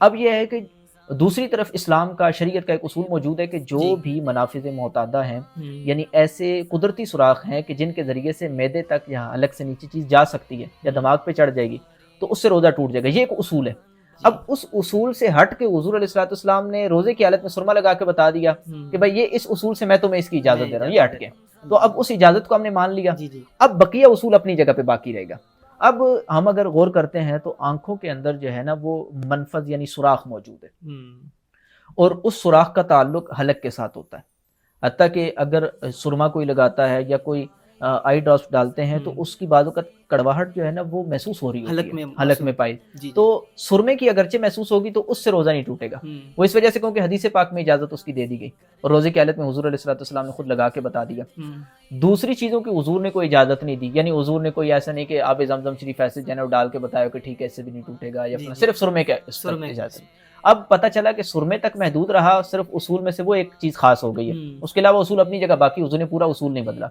اب یہ ہے کہ دوسری طرف اسلام کا، شریعت کا ایک اصول موجود ہے کہ جو بھی منافذ معتادہ ہیں، یعنی ایسے قدرتی سوراخ ہیں کہ جن کے ذریعے سے معدے تک یا حلق سے نیچے چیز جا سکتی ہے یا دماغ پہ چڑھ جائے گی، تو اس سے روزہ ٹوٹ جائے گا، یہ ایک اصول ہے۔ اب اس اصول سے ہٹ کے حضور علیہ الصلوۃ والسلام نے روزے کی حالت میں سرما لگا کے بتا دیا کہ بھائی یہ اس اصول سے میں تمہیں اس کی اجازت دے رہا ہوں، یہ ہٹ کے، تو اب اس اجازت کو ہم نے مان لیا، اب بقیہ اصول اپنی جگہ پہ باقی رہے گا۔ اب ہم اگر غور کرتے ہیں تو آنکھوں کے اندر جو ہے نا وہ منفذ یعنی سوراخ موجود ہے، اور اس سوراخ کا تعلق حلق کے ساتھ ہوتا ہے، حتیٰ کہ اگر سرما کوئی لگاتا ہے یا کوئی آئی ڈراپس ڈالتے ہیں تو اس کی بعضوں کا کڑواہٹ جو ہے نا وہ محسوس ہو رہی ہوتی ہے حلق میں پائی، تو سرمے کی اگرچہ محسوس ہوگی تو اس سے روزہ نہیں ٹوٹے گا، وہ اس وجہ سے کیونکہ حدیث پاک میں اجازت اس کی دے دی گئی، اور روزے کی حالت میں حضور علیہ الصلوۃ والسلام نے خود لگا کے بتا دیا۔ دوسری چیزوں کی حضور نے کوئی اجازت نہیں دی، یعنی حضور نے کوئی ایسا نہیں کہ آب زمزم شریف ایسے جو ہے نا ڈال کے بتایا کہ ٹھیک ہے اس سے بھی نہیں ٹوٹے گا، یا صرف سرمے کا اجازت۔ اب پتہ چلا کہ سرمے تک محدود رہا، صرف اصول میں سے وہ ایک چیز خاص ہو گئی ہے، اس کے علاوہ اصول اپنی جگہ باقی، حضور نے پورا اصول نہیں بدلا۔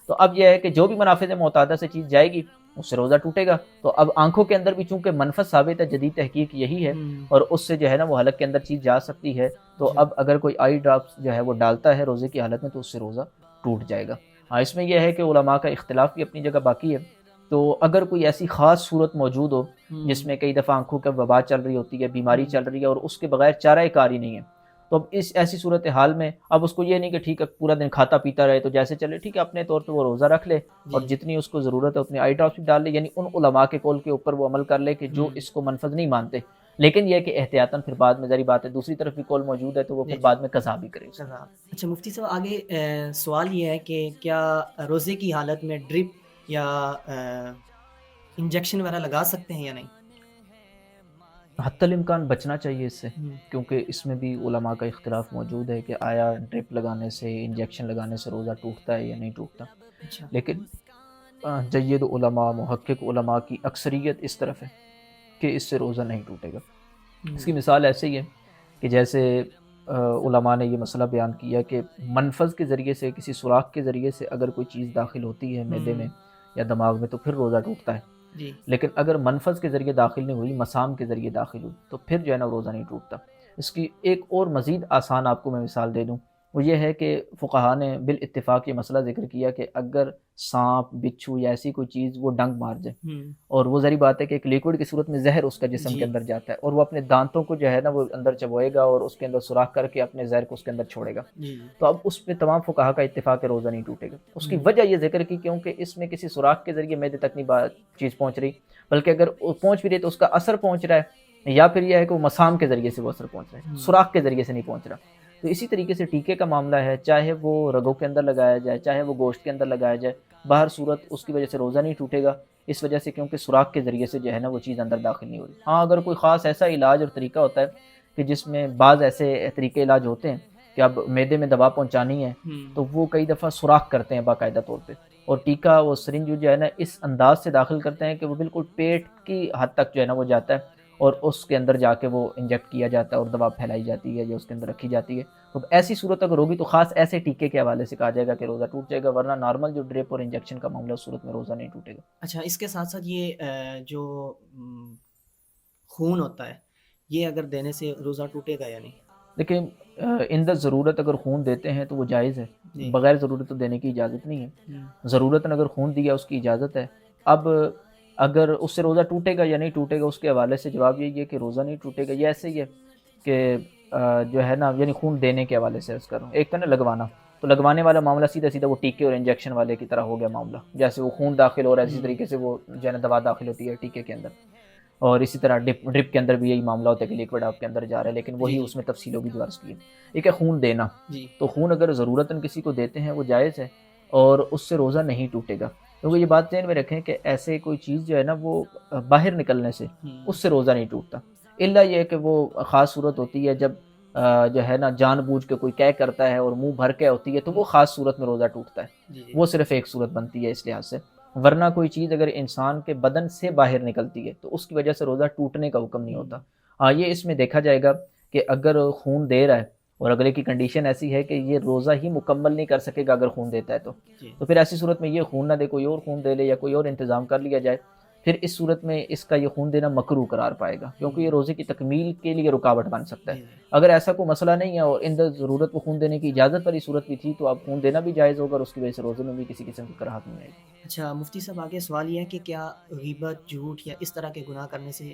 تو اب یہ ہے کہ جو بھی منافذ معتادہ سے چیز جائے گی اس سے روزہ ٹوٹے گا۔ تو اب آنکھوں کے اندر بھی چونکہ منفذ ثابت ہے، جدید تحقیق یہی ہے، اور اس سے جو ہے نا وہ حلق کے اندر چیز جا سکتی ہے، تو اب اگر کوئی آئی ڈراپس جو ہے وہ ڈالتا ہے روزے کی حالت میں تو اس سے روزہ ٹوٹ جائے گا۔ ہاں اس میں یہ ہے کہ علماء کا اختلاف بھی اپنی جگہ باقی ہے، تو اگر کوئی ایسی خاص صورت موجود ہو جس میں کئی دفعہ آنکھوں کا وبا چل رہی ہوتی ہے، بیماری چل رہی ہے اور اس کے بغیر چارہ کاری نہیں ہے، تو اب اس ایسی صورت حال میں اب اس کو یہ نہیں کہ ٹھیک ہے پورا دن کھاتا پیتا رہے تو جیسے چلے، ٹھیک ہے اپنے طور پہ وہ روزہ رکھ لے اور جتنی اس کو ضرورت ہے اتنی آئی ڈراپس بھی ڈال لے، یعنی ان علماء کے قول کے اوپر وہ عمل کر لے کہ جو اس کو منفذ نہیں مانتے، لیکن یہ کہ احتیاطاً پھر بعد میں ذری بات ہے دوسری طرف بھی قول موجود ہے تو وہ پھر بعد میں قضا بھی کرے. اچھا مفتی صاحب آگے سوال یہ ہے کہ کیا روزے کی حالت میں ڈرپ یا انجیکشن وغیرہ لگا سکتے ہیں یا نہیں؟ حتی الامکان بچنا چاہیے اس سے، کیونکہ اس میں بھی علماء کا اختلاف موجود ہے کہ آیا ڈرپ لگانے سے انجیکشن لگانے سے روزہ ٹوٹتا ہے یا نہیں ٹوٹتا، لیکن جید علماء محقق علماء کی اکثریت اس طرف ہے کہ اس سے روزہ نہیں ٹوٹے گا. اس کی مثال ایسے ہی ہے کہ جیسے علماء نے یہ مسئلہ بیان کیا کہ منفذ کے ذریعے سے کسی سوراخ کے ذریعے سے اگر کوئی چیز داخل ہوتی ہے معدے میں یا دماغ میں تو پھر روزہ ٹوٹتا ہے، لیکن اگر منفذ کے ذریعے داخل نہیں ہوئی، مسام کے ذریعے داخل ہوئی تو پھر جو ہے نا روزہ نہیں ٹوٹتا. اس کی ایک اور مزید آسان آپ کو میں مثال دے دوں، وہ یہ ہے کہ فقہاء نے بالاتفاق یہ مسئلہ ذکر کیا کہ اگر سانپ بچھو یا ایسی کوئی چیز وہ ڈنگ مار جائے اور وہ ظاہری بات ہے کہ ایک لیکوڈ کی صورت میں زہر اس کا جسم کے اندر جاتا ہے اور وہ اپنے دانتوں کو جو ہے نا وہ اندر چبوئے گا اور اس کے اندر سوراخ کر کے اپنے زہر کو اس کے اندر چھوڑے گا، تو اب اس پہ تمام فقہاء کا اتفاق ہے روزہ نہیں ٹوٹے گا. اس کی وجہ یہ ذکر کی کیونکہ اس میں کسی سوراخ کے ذریعے معدے تک نہیں چیز پہنچ رہی، بلکہ اگر وہ پہنچ بھی رہی تو اس کا اثر پہنچ رہا ہے یا پھر یہ ہے کہ وہ مسام کے ذریعے سے وہ اثر پہنچ رہا ہے، سوراخ کے ذریعے سے نہیں پہنچ رہا. تو اسی طریقے سے ٹیکے کا معاملہ ہے، چاہے وہ رگوں کے اندر لگایا جائے چاہے وہ گوشت کے اندر لگایا جائے، باہر صورت اس کی وجہ سے روزہ نہیں ٹوٹے گا، اس وجہ سے کیونکہ سوراخ کے ذریعے سے جو ہے نا وہ چیز اندر داخل نہیں ہو رہی. ہاں اگر کوئی خاص ایسا علاج اور طریقہ ہوتا ہے کہ جس میں بعض ایسے طریقے علاج ہوتے ہیں کہ اب معدے میں دوا پہنچانی ہے تو وہ کئی دفعہ سوراخ کرتے ہیں باقاعدہ طور پہ، اور ٹیکہ وہ سرنج جو ہے نا اس انداز سے داخل کرتے ہیں کہ وہ بالکل پیٹ کی حد تک جو ہے نا وہ جاتا ہے اور اس کے اندر جا کے وہ انجیکٹ کیا جاتا ہے اور دوا پھیلائی جاتی ہے یا اس کے اندر رکھی جاتی ہے. تو ایسی صورت اگر ہوگی تو خاص ایسے ٹیکے کے حوالے سے کہا جائے گا کہ روزہ ٹوٹ جائے گا، ورنہ نارمل جو ڈرپ اور انجیکشن کا معاملہ اس صورت میں روزہ نہیں ٹوٹے گا. اچھا اس کے ساتھ ساتھ یہ جو خون ہوتا ہے یہ اگر دینے سے روزہ ٹوٹے گا یا نہیں؟ لیکن اندر ضرورت اگر خون دیتے ہیں تو وہ جائز ہے، بغیر ضرورت تو دینے کی اجازت نہیں ہے. ضرورت اگر خون دیا اس کی اجازت ہے. اب اگر اس سے روزہ ٹوٹے گا یا نہیں ٹوٹے گا اس کے حوالے سے جواب یہی ہے کہ روزہ نہیں ٹوٹے گا. یہ ایسے ہی ہے کہ جو ہے نا یعنی خون دینے کے حوالے سے عرض کر رہا ہوں، ایک تو نا لگوانا، تو لگوانے والا معاملہ سیدھا سیدھا وہ ٹیکے اور انجیکشن والے کی طرح ہو گیا معاملہ، جیسے وہ خون داخل ہو رہا ہے اسی طریقے سے وہ جو ہے نا دوا داخل ہوتی ہے ٹیکے کے اندر، اور اسی طرح ڈرپ کے اندر بھی یہی معاملہ ہوتا ہے کہ لیکوڈ آپ کے اندر جا رہا ہے، لیکن وہی اس میں تفصیل ہوگی جو عرض کی ہے. ایک ہے خون دینا، تو خون اگر ضرورتاً کسی کو دیتے ہیں وہ جائز ہے اور اس سے روزہ نہیں ٹوٹے گا. کیونکہ یہ بات ذہن میں رکھیں کہ ایسے کوئی چیز جو ہے نا وہ باہر نکلنے سے اس سے روزہ نہیں ٹوٹتا، الا یہ کہ وہ خاص صورت ہوتی ہے جب جو ہے نا جان بوجھ کے کوئی کہہ کرتا ہے اور منہ بھر کے ہوتی ہے تو وہ خاص صورت میں روزہ ٹوٹتا ہے، وہ صرف ایک صورت بنتی ہے اس لحاظ سے. ورنہ کوئی چیز اگر انسان کے بدن سے باہر نکلتی ہے تو اس کی وجہ سے روزہ ٹوٹنے کا حکم نہیں ہوتا. ہاں یہ اس میں دیکھا جائے گا کہ اگر خون دے رہا ہے اور اگلے کی کنڈیشن ایسی ہے کہ یہ روزہ ہی مکمل نہیں کر سکے گا اگر خون دیتا ہے تو پھر ایسی صورت میں یہ خون نہ دے، کوئی اور خون دے لے یا کوئی اور انتظام کر لیا جائے، پھر اس صورت میں اس کا یہ خون دینا مکروہ قرار پائے گا کیونکہ یہ روزے کی تکمیل کے لیے رکاوٹ بن سکتا ہے. اگر ایسا کوئی مسئلہ نہیں ہے اور اندر ضرورت کو خون دینے کی اجازت والی صورت بھی تھی تو اب خون دینا بھی جائز ہوگا اور اس کی وجہ سے روزے میں بھی کسی قسم کی کراہت نہیں آئے گی. اچھا مفتی صاحب آگے سوال یہ ہے کہ کیا غیبت جھوٹ یا اس طرح کے گناہ کرنے سے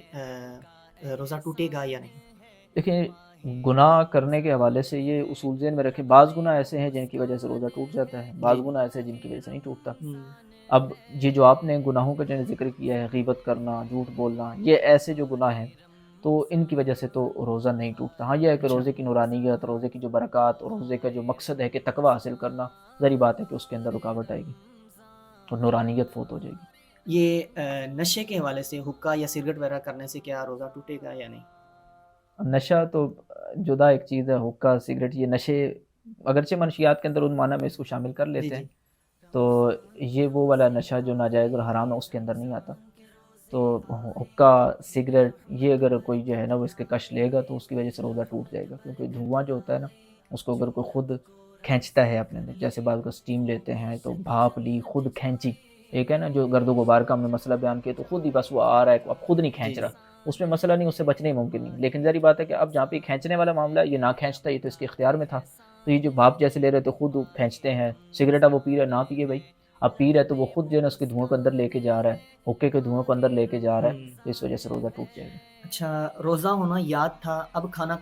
روزہ ٹوٹے گا یا نہیں؟ دیکھیں گناہ کرنے کے حوالے سے یہ اصول ذہن میں رکھیں، بعض گناہ ایسے ہیں جن کی وجہ سے روزہ ٹوٹ جاتا ہے، بعض گناہ ایسے ہیں جن کی وجہ سے نہیں ٹوٹتا. اب یہ جو آپ نے گناہوں کا جو ذکر کیا ہے، غیبت کرنا، جھوٹ بولنا، یہ ایسے جو گناہ ہیں تو ان کی وجہ سے تو روزہ نہیں ٹوٹتا. ہاں یہ ہے کہ روزے کی نورانیت، روزے کی جو برکات اور روزے کا جو مقصد ہے کہ تقوی حاصل کرنا، ظاہری بات ہے کہ اس کے اندر رکاوٹ آئے گی اور نورانیت فوت ہو جائے گی. یہ نشے کے حوالے سے حقہ یا سگریٹ وغیرہ کرنے سے کیا روزہ ٹوٹے گا یا نہیں؟ نشہ تو جدا ایک چیز ہے، حقہ سگریٹ یہ نشے اگرچہ منشیات کے اندر ان معنی میں اس کو شامل کر لیتے ہیں تو یہ وہ والا نشہ جو ناجائز اور حرام ہے اس کے اندر نہیں آتا. تو حقہ سگریٹ یہ اگر کوئی جو ہے نا وہ اس کے کش لے گا تو اس کی وجہ سے روزہ ٹوٹ جائے گا، کیونکہ دھواں جو ہوتا ہے نا اس کو اگر کوئی خود کھینچتا ہے اپنے اندر، جیسے بعض کا سٹیم لیتے ہیں تو بھاپ لی خود کھینچی، ایک ہے نا جو گرد و غبار کا ہم نے مسئلہ بیان کیا تو خود ہی بس وہ آ رہا ہے اب خود نہیں کھینچ رہا، اس میں مسئلہ نہیں، اس سے بچنے ہی ممکن نہیں. لیکن ظاہری بات ہے کہ اب جہاں پہ کھینچنے والا معاملہ ہے یہ نہ کھینچتا، یہ تو اس کے اختیار میں تھا، تو یہ جو بھاپ جیسے لے رہے تو خود کھینچتے ہیں. سگریٹ اب وہ پی رہے نہ پیے بھائی، اب پیر ہے تو وہ خود جو ہے نا اس کے دھوئیں کو اندر لے کے جا رہا ہے، حقے کے دھوئیں کو اندر لے کے جا رہا ہے، تو اس وجہ سے روزہ ٹوٹ جائے گا۔ اچھا، روزہ ہونا یاد تھا، اب کھانا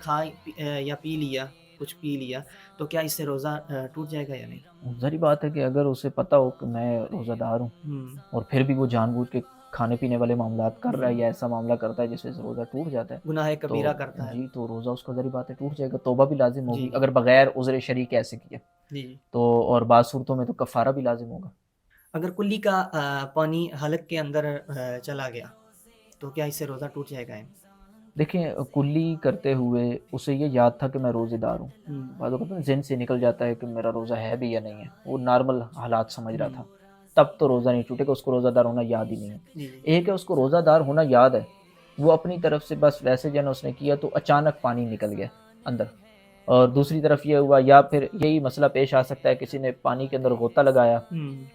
یا پی لیا، کچھ پی لیا، تو کیا اس سے روزہ ٹوٹ جائے گا یا نہیں؟ ظاہری بات ہے کہ اگر اسے پتہ ہو کہ میں روزہ دار ہوں اور پھر بھی وہ جان بوجھ کے کھانے پینے والے معاملات کر رہا ہے یا ایسا معاملہ کرتا ہے جس سے روزہ ٹوٹ جاتا ہے، گناہ تو کبیرہ کرتا ہے، جی تو روزہ اس کا ظاہری بات ہے ٹوٹ جائے گا، توبہ بھی لازم جی ہوگی جی اگر بغیر عذر شرعی ایسے کیا جی جی۔ تو، اور بعض صورتوں میں تو کفارہ بھی لازم ہوگا۔ اگر کلی کا پانی حلق کے اندر چلا گیا تو کیا اس سے روزہ ٹوٹ جائے گا؟ دیکھیں کلی کرتے ہوئے اسے یہ یاد تھا کہ میں روزے دار ہوں، بعض اوقات ذہن سے نکل جاتا ہے کہ میرا روزہ ہے بھی یا نہیں ہے، وہ نارمل حالات سمجھ رہا تھا، تب تو روزہ نہیں ٹوٹے گا، اس کو روزہ دار ہونا یاد ہی نہیں ہے۔ ایک ہے اس کو روزہ دار ہونا یاد ہے، وہ اپنی طرف سے بس ویسے جو ہے نا اس نے کیا تو اچانک پانی نکل گیا اندر، اور دوسری طرف یہ ہوا یا پھر یہی مسئلہ پیش آ سکتا ہے کسی نے پانی کے اندر غوطہ لگایا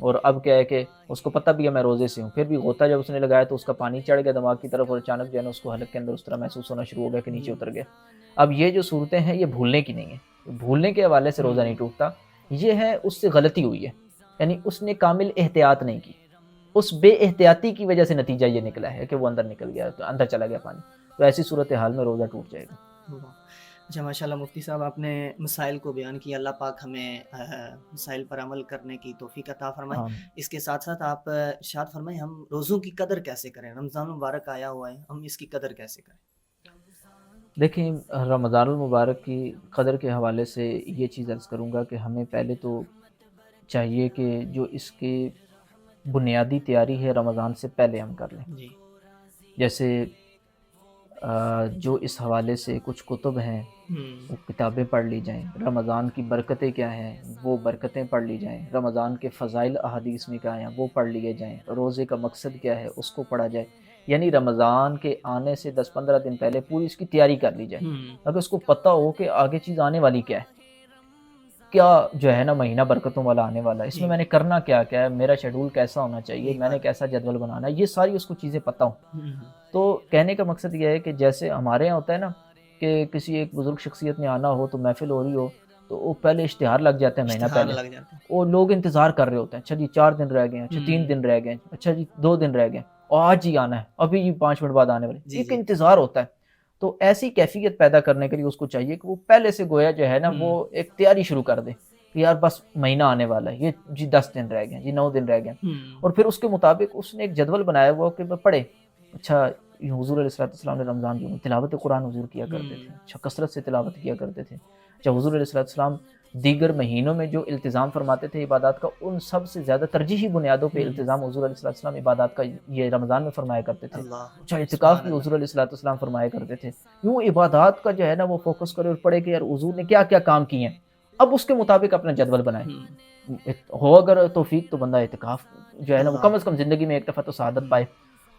اور اب کیا ہے کہ اس کو پتہ بھی ہے میں روزے سے ہوں، پھر بھی غوطہ جب اس نے لگایا تو اس کا پانی چڑھ گیا دماغ کی طرف اور اچانک جو ہے نا اس کو حلق کے اندر اس طرح محسوس ہونا شروع ہو گیا کہ نیچے اتر گیا۔ اب یہ جو صورتیں ہیں یہ بھولنے کی نہیں ہیں، بھولنے کے حوالے سے روزہ نہیں ٹوٹتا، یہ ہے اس سے غلطی ہوئی ہے، یعنی اس نے کامل احتیاط نہیں کی، اس بے احتیاطی کی وجہ سے نتیجہ یہ نکلا ہے کہ وہ اندر نکل گیا، تو اندر چلا گیا پانی، تو ایسی صورتحال میں روزہ ٹوٹ جائے گا۔ اچھا ماشاء اللہ مفتی صاحب آپ نے مسائل کو بیان کیا، اللہ پاک ہمیں مسائل پر عمل کرنے کی توفیق عطا فرمائے۔ اس کے ساتھ ساتھ آپ ارشاد فرمائیں ہم روزوں کی قدر کیسے کریں، رمضان مبارک آیا ہوا ہے ہم اس کی قدر کیسے کریں؟ دیکھیں رمضان المبارک کی قدر کے حوالے سے یہ چیز عرض کروں گا کہ ہمیں پہلے تو چاہیے کہ جو اس کی بنیادی تیاری ہے رمضان سے پہلے ہم کر لیں، جی جیسے جو اس حوالے سے کچھ کتب ہیں وہ کتابیں پڑھ لی جائیں، رمضان کی برکتیں کیا ہیں وہ برکتیں پڑھ لی جائیں، رمضان کے فضائل احادیث میں کیا ہیں وہ پڑھ لیے جائیں، روزے کا مقصد کیا ہے اس کو پڑھا جائے، یعنی رمضان کے آنے سے 10-15 دن پہلے پوری اس کی تیاری کر لی جائے، اگر اس کو پتہ ہو کہ آگے چیز آنے والی کیا ہے، کیا جو ہے نا مہینہ برکتوں والا آنے والا ہے، اس میں میں نے کرنا کیا کیا ہے، میرا شیڈول کیسا ہونا چاہیے، میں نے کیسا جدول بنانا ہے، یہ ساری اس کو چیزیں پتہ ہوں۔ تو کہنے کا مقصد یہ ہے کہ جیسے ہمارے یہاں ہوتا ہے نا کہ کسی ایک بزرگ شخصیت نے آنا ہو تو محفل ہو رہی ہو تو وہ پہلے اشتہار لگ جاتے ہیں مہینہ پہلے، وہ لوگ انتظار کر رہے ہوتے ہیں، اچھا جی 4 دن رہ گئے ہیں، اچھا 3 دن رہ گئے ہیں، اچھا جی 2 دن رہ گئے ہیں اور آج ہی آنا ہے، ابھی جی 5 منٹ بعد آنے والے، ایک انتظار ہوتا ہے۔ تو ایسی کیفیت پیدا کرنے کے لیے اس کو چاہیے کہ وہ پہلے سے گویا جو ہے نا وہ ایک تیاری شروع کر دے کہ یار بس مہینہ آنے والا ہے، یہ جی 10 دن رہ گئے، جی 9 دن رہ گئے، اور پھر اس کے مطابق اس نے ایک جدول بنایا ہوا کہ وہ پڑھے، اچھا حضور علیہ السلام نے رمضان جو تلاوت قرآن حضور کیا کرتے تھے، اچھا کثرت سے تلاوت کیا کرتے تھے، اچھا حضور علیہ السلام دیگر مہینوں میں جو التزام فرماتے تھے عبادات کا ان سب سے زیادہ ترجیحی بنیادوں پہ التزام حضور علیہ السلام عبادات کا یہ رمضان میں فرمایا کرتے تھے، اچھا اعتکاف بھی حضور علیہ السلام فرمایا کرتے تھے، یوں عبادات کا جو ہے نا وہ فوکس کرے اور پڑھے کہ یار حضور نے کیا کیا کام کیے ہیں، اب اس کے مطابق اپنا جدول بنائے، ہو اگر توفیق تو بندہ اعتکاف جو ہے نا وہ کم از کم زندگی میں ایک دفعہ تو سعادت پائے،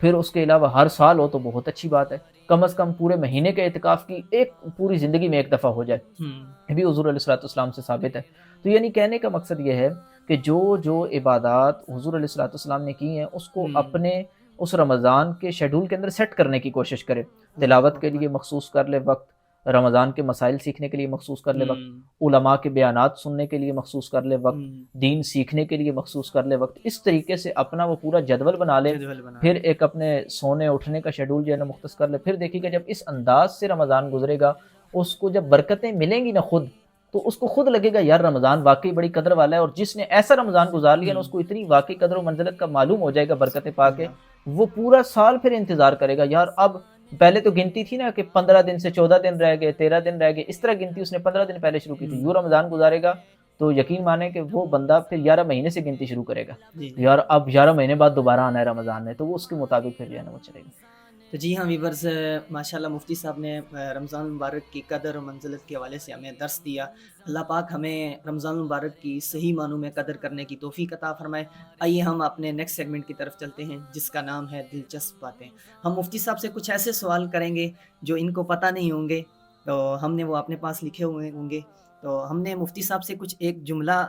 پھر اس کے علاوہ ہر سال ہو تو بہت اچھی بات ہے، کم از کم پورے مہینے کے اعتکاف کی ایک پوری زندگی میں ایک دفعہ ہو جائے، یہ بھی حضور علیہ السلام سے ثابت ہے۔ تو یعنی کہنے کا مقصد یہ ہے کہ جو عبادات حضور علیہ السلام نے کی ہیں اس کو اپنے اس رمضان کے شیڈول کے اندر سیٹ کرنے کی کوشش کرے، تلاوت کے لیے مخصوص کر لے وقت، رمضان کے مسائل سیکھنے کے لیے مخصوص کر لے وقت، علماء کے بیانات سننے کے لیے مخصوص کر لے وقت، دین سیکھنے کے لیے مخصوص کر لے وقت، اس طریقے سے اپنا وہ پورا جدول بنا لے، پھر ایک اپنے سونے اٹھنے کا شیڈول جو ہے نا مختص کر لے، پھر دیکھیے کہ جب اس انداز سے رمضان گزرے گا اس کو جب برکتیں ملیں گی نا خود، تو اس کو خود لگے گا یار رمضان واقعی بڑی قدر والا ہے، اور جس نے ایسا رمضان گزار لیا نا اس کو اتنی واقعی قدر و منزلت کا معلوم ہو جائے گا برکتیں پا کے، وہ پورا سال پھر انتظار کرے گا، یار اب پہلے تو گنتی تھی نا کہ 15 دن سے 14 دن رہ گئے، 13 دن رہ گئے، اس طرح گنتی اس نے 15 دن پہلے شروع کی تھی، یوں رمضان گزارے گا تو یقین مانے کہ وہ بندہ پھر 11 مہینے سے گنتی شروع کرے گا، یار اب 11 مہینے بعد دوبارہ آنا ہے رمضان میں، تو وہ اس کے مطابق پھر جو ہے نا وہ چلے گا۔ تو جی ہاں ویورز، ماشاءاللہ مفتی صاحب نے رمضان المبارک کی قدر و منزلت کے حوالے سے ہمیں درس دیا، اللہ پاک ہمیں رمضان المبارک کی صحیح معنوں میں قدر کرنے کی توفیق عطا فرمائے۔ آئیے ہم اپنے نیکسٹ سیگمنٹ کی طرف چلتے ہیں جس کا نام ہے دلچسپ باتیں۔ ہم مفتی صاحب سے کچھ ایسے سوال کریں گے جو ان کو پتہ نہیں ہوں گے، تو ہم نے وہ اپنے پاس لکھے ہوئے ہوں گے، تو ہم نے مفتی صاحب سے کچھ ایک جملہ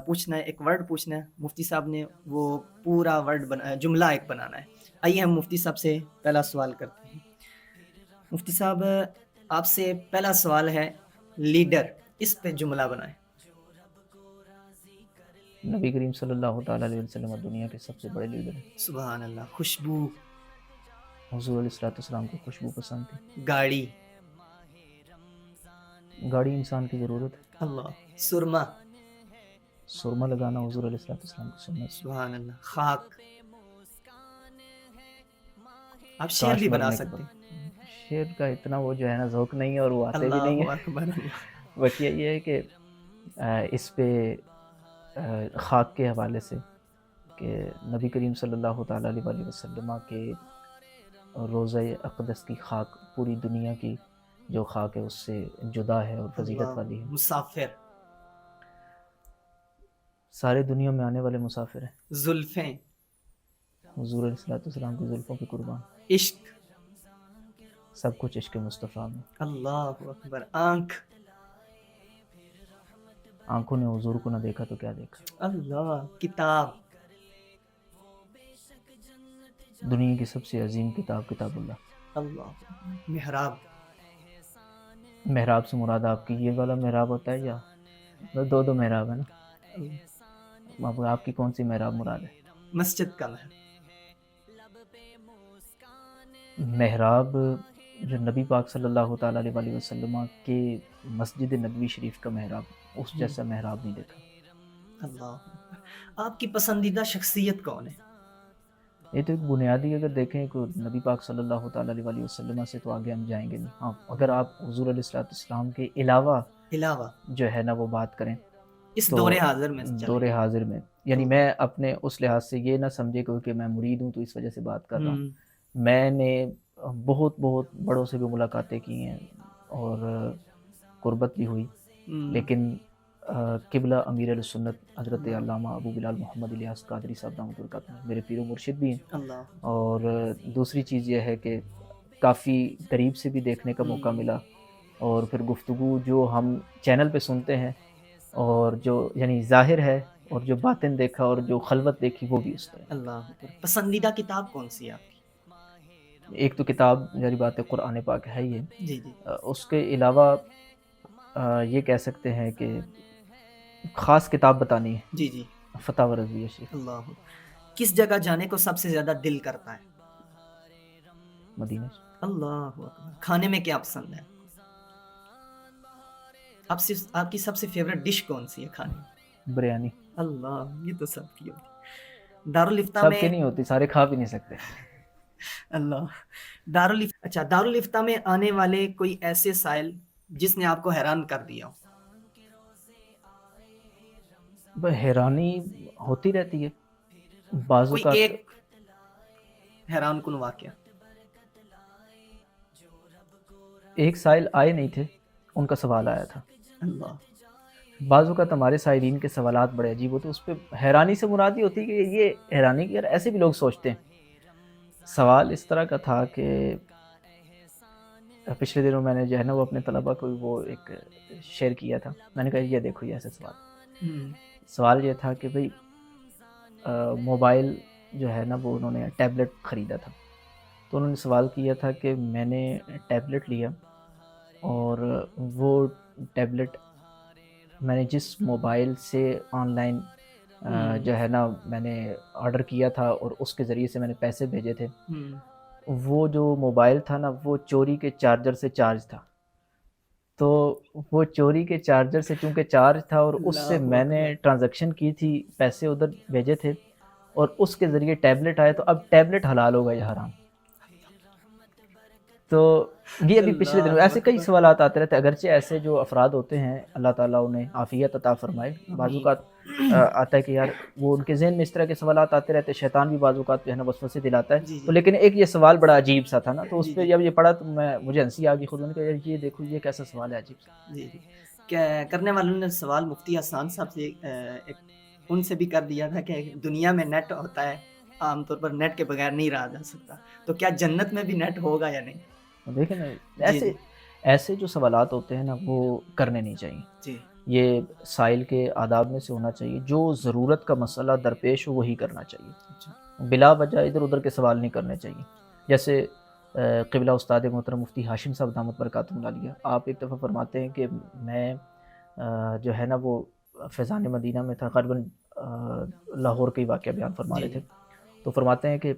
پوچھنا ہے، ایک ورڈ پوچھنا ہے، مفتی صاحب نے وہ پورا جملہ ایک بنانا ہے۔ آئیے ہم مفتی صاحب سے پہلا سوال کرتے ہیں۔ مفتی صاحب آپ سے پہلا سوال ہے لیڈر، اس پہ جملہ بنائیں۔ نبی کریم صلی اللہ تعالیٰ علیہ وسلم دنیا کے سب سے بڑے لیڈر ہیں. سبحان اللہ. خوشبو. حضور علیہ الصلوۃ والسلام کو خوشبو پسند تھی. گاڑی. گاڑی انسان کی ضرورت ہے. اللہ. سرما. سرما لگانا حضور علیہ الصلوۃ والسلام کی سنت. سبحان اللہ. خاک. آپ شعر بھی بنا سکتے ہیں. شعر کا اتنا وہ جو ہے نا ذوق نہیں ہے اور وہ آتے بھی نہیں ہیں. بٹ یہ ہے کہ اس پہ خاک کے حوالے سے کہ نبی کریم صلی اللہ تعالیٰ علیہ وسلم کے روضہ اقدس کی خاک پوری دنیا کی جو خاک ہے اس سے جدا ہے اور فضیلت والی ہے. مسافر. سارے دنیا میں آنے والے مسافر ہیں. زلفیں. حضور علیہ الصلوۃ والسلام کی زلفوں کی قربان. عشق. سب کچھ عشق مصطفیٰ میں. اللہ اکبر. آنکھ. آنکھوں نے حضور کو نہ دیکھا تو کیا دیکھا. اللہ. کتاب. دنیا کی سب سے عظیم کتاب کتاب اللہ. اللہ. محراب. محراب سے مراد آپ کی یہ والا محراب ہوتا ہے یا دو محراب ہے نا؟ آپ کی کون سی محراب مراد ہے؟ مسجد کا محراب. محراب جو نبی پاک صلی اللہ تعالیٰ علیہ وسلم کے مسجد نبوی شریف کا محراب، اس جیسا محراب نہیں دیکھا. اللہ. آپ کی پسندیدہ شخصیت کون ہے؟ یہ تو ایک بنیادی اگر دیکھیں کہ نبی پاک صلی اللہ تعالیٰ علیہ وسلم سے تو آگے ہم جائیں گے نہیں. ہاں اگر آپ حضور علیہ الصلوۃ والسلام کے علاوہ جو ہے نا وہ بات کریں اس دور حاضر میں یعنی میں اپنے اس لحاظ سے یہ نہ سمجھے کہ میں مرید ہوں تو اس وجہ سے بات کر رہا ہوں. میں نے بہت بڑوں سے بھی ملاقاتیں کی ہیں اور قربت بھی ہوئی، لیکن قبلہ امیر علیہ سنت حضرت علامہ ابو بلال محمد الیاس قادری صاحب دامت برکاتہ میرے پیر و مرشد بھی ہیں. اور دوسری چیز یہ ہے کہ کافی قریب سے بھی دیکھنے کا موقع ملا، اور پھر گفتگو جو ہم چینل پہ سنتے ہیں اور جو یعنی ظاہر ہے اور جو باطن دیکھا اور جو خلوت دیکھی وہ بھی اس طرح. اللہ. پسندیدہ کتاب کون سی ہے آپ کی؟ ایک تو کتاب جاری بات ہے قرآن پاک ہے ہی ہے. جی. اس کے علاوہ یہ کہہ سکتے ہیں کہ خاص کتاب بتانی ہے. جی. فتاوی رضویہ شریف. اللہ. کس جگہ جانے کو سب سے زیادہ دل کرتا ہے؟ مدینہ. اللہ. کھانے میں کیا پسند ہے؟ آپ کی سب سے فیوریٹ ڈش کون سی ہے کھانے میں؟ بریانی. اللہ. یہ تو سب کی ہوتی ہے. دارالفتہ سب میں کی نہیں ہوتی، سارے کھا بھی نہیں سکتے. اللہ. دارالفتہ میں آنے والے کوئی ایسے سائل جس نے آپ کو حیران کر دیا ہو؟ حیرانی ہوتی رہتی ہے بعض اوقات. کوئی ایک حیران کن واقعہ. ایک سائل آئے نہیں تھے، ان کا سوال آیا تھا. اللہ. بعض اوقات ہمارے سائلین کے سوالات بڑے عجیب ہوتے ہیں، اس پہ حیرانی سے مراد یہ ہوتی ہے کہ یہ حیرانی کہ یار ایسے بھی لوگ سوچتے ہیں. سوال اس طرح کا تھا کہ پچھلے دنوں میں نے جو ہے نا وہ اپنے طلبہ کو وہ ایک شیئر کیا تھا. میں نے کہا یہ دیکھو یہ ایسے سوال یہ تھا کہ بھئی موبائل جو ہے نا وہ انہوں نے ٹیبلٹ خریدا تھا، تو انہوں نے سوال کیا تھا کہ میں نے ٹیبلٹ لیا اور وہ ٹیبلٹ میں نے جس موبائل سے آن لائن جو ہے نا میں نے آرڈر کیا تھا اور اس کے ذریعے سے میں نے پیسے بھیجے تھے، وہ جو موبائل تھا نا وہ چوری کے چارجر سے چارج تھا. تو وہ چوری کے چارجر سے چونکہ چارج تھا اور اس سے میں نے ٹرانزیکشن کی تھی، پیسے ادھر بھیجے تھے اور اس کے ذریعے ٹیبلٹ آئے، تو اب ٹیبلٹ حلال ہوگا یا حرام؟ تو یہ ابھی پچھلے دنوں ایسے کئی سوالات آتے رہتے ہیں. اگرچہ ایسے جو افراد ہوتے ہیں اللہ تعالیٰ انہیں عافیت عطا فرمائے، بعض اوقات آتا ہے کہ یار وہ ان کے ذہن میں اس طرح کے سوالات آتے رہتے ہیں، شیطان بھی بعض اوقات جو ہے نا وسوسے دلاتا ہے. تو لیکن ایک یہ سوال بڑا عجیب سا تھا نا، تو اس پہ جب یہ پڑھا تو مجھے ہنسی آ گئی خود. نے کہا یار یہ دیکھو یہ کیسا سوال ہے عجیب سا. جی. کرنے والوں نے سوال مفتی حسان صاحب سے ان سے بھی کر دیا تھا کہ دنیا میں نیٹ ہوتا ہے، عام طور پر نیٹ کے بغیر نہیں رہا جا سکتا، تو کیا جنت میں بھی نیٹ ہوگا یا نہیں؟ دیکھیں نا ایسے جو سوالات ہوتے ہیں نا وہ کرنے نہیں چاہیے. جی. یہ سائل کے آداب میں سے ہونا چاہیے، جو ضرورت کا مسئلہ درپیش ہو وہی کرنا چاہیے. بلا وجہ ادھر ادھر کے سوال نہیں کرنے چاہیے. جیسے قبلہ استاد محترم مفتی ہاشم صاحب دامت برکاتہ العالیہ، آپ ایک دفعہ فرماتے ہیں کہ میں جو ہے نا وہ فیضان مدینہ میں تھا، غالباً لاہور کا ہی واقعہ بیان فرما جی رہے تھے. تو فرماتے ہیں کہ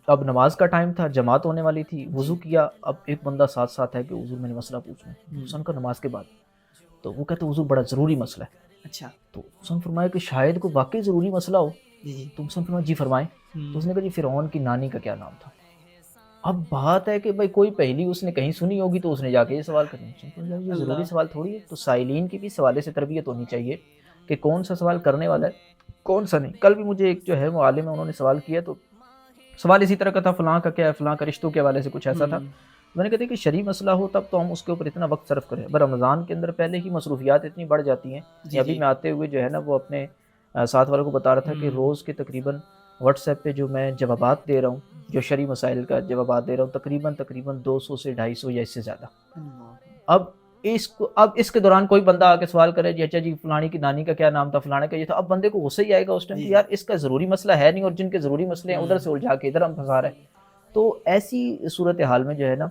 اب نماز کا ٹائم تھا، جماعت ہونے والی تھی، وضو کیا. اب ایک بندہ ساتھ ساتھ ہے کہ حضور میں نے مسئلہ پوچھنا ہے حسن کا نماز کے بعد. تو وہ کہتے حضور بڑا ضروری مسئلہ ہے. اچھا. تو حسن فرمایا کہ شاید کوئی واقعی ضروری مسئلہ ہو. جی تو حسن فرمایا جی فرمائیں. تو اس نے کہا جی فرعون کی نانی کا کیا نام تھا. اب بات ہے کہ بھائی کوئی پہلی اس نے کہیں سنی ہوگی تو اس نے جا کے یہ سوال کرنا. یہ ضروری سوال تھوڑی ہے. تو سائلین کی بھی سوالے سے تربیت ہونی چاہیے کہ کون سا سوال کرنے والا ہے کون سا نہیں. کل بھی مجھے ایک جو ہے وہ عالم ہے انہوں نے سوال کیا تو سوال اسی طرح کا تھا فلاں کا کیا ہے فلاں کا رشتوں کے حوالے سے کچھ ایسا تھا. میں نے کہا کہ شرعی مسئلہ ہو تب تو ہم اس کے اوپر اتنا وقت صرف کریں. اب رمضان کے اندر پہلے ہی مصروفیات اتنی بڑھ جاتی ہیں. ابھی میں آتے ہوئے جو ہے نا وہ اپنے ساتھ والوں کو بتا رہا تھا کہ روز کے تقریباً واٹس ایپ پہ جو میں جوابات دے رہا ہوں جو شرعی مسائل کا جوابات دے رہا ہوں تقریباً 200 سے 250 یا اس سے زیادہ. اب اس کے دوران کوئی بندہ آ کے سوال کرے جی اچھا جی فلانی کی نانی کا کیا نام تھا فلانے کا یہ تھا. اب بندے کو غصہ ہی آئے گا اس ٹائم یار اس کا ضروری مسئلہ ہے نہیں اور جن کے ضروری مسئلے ہیں ادھر سے الجھا کے ادھر ہم پھنسا رہے ہیں. تو ایسی صورتحال میں جو ہے نا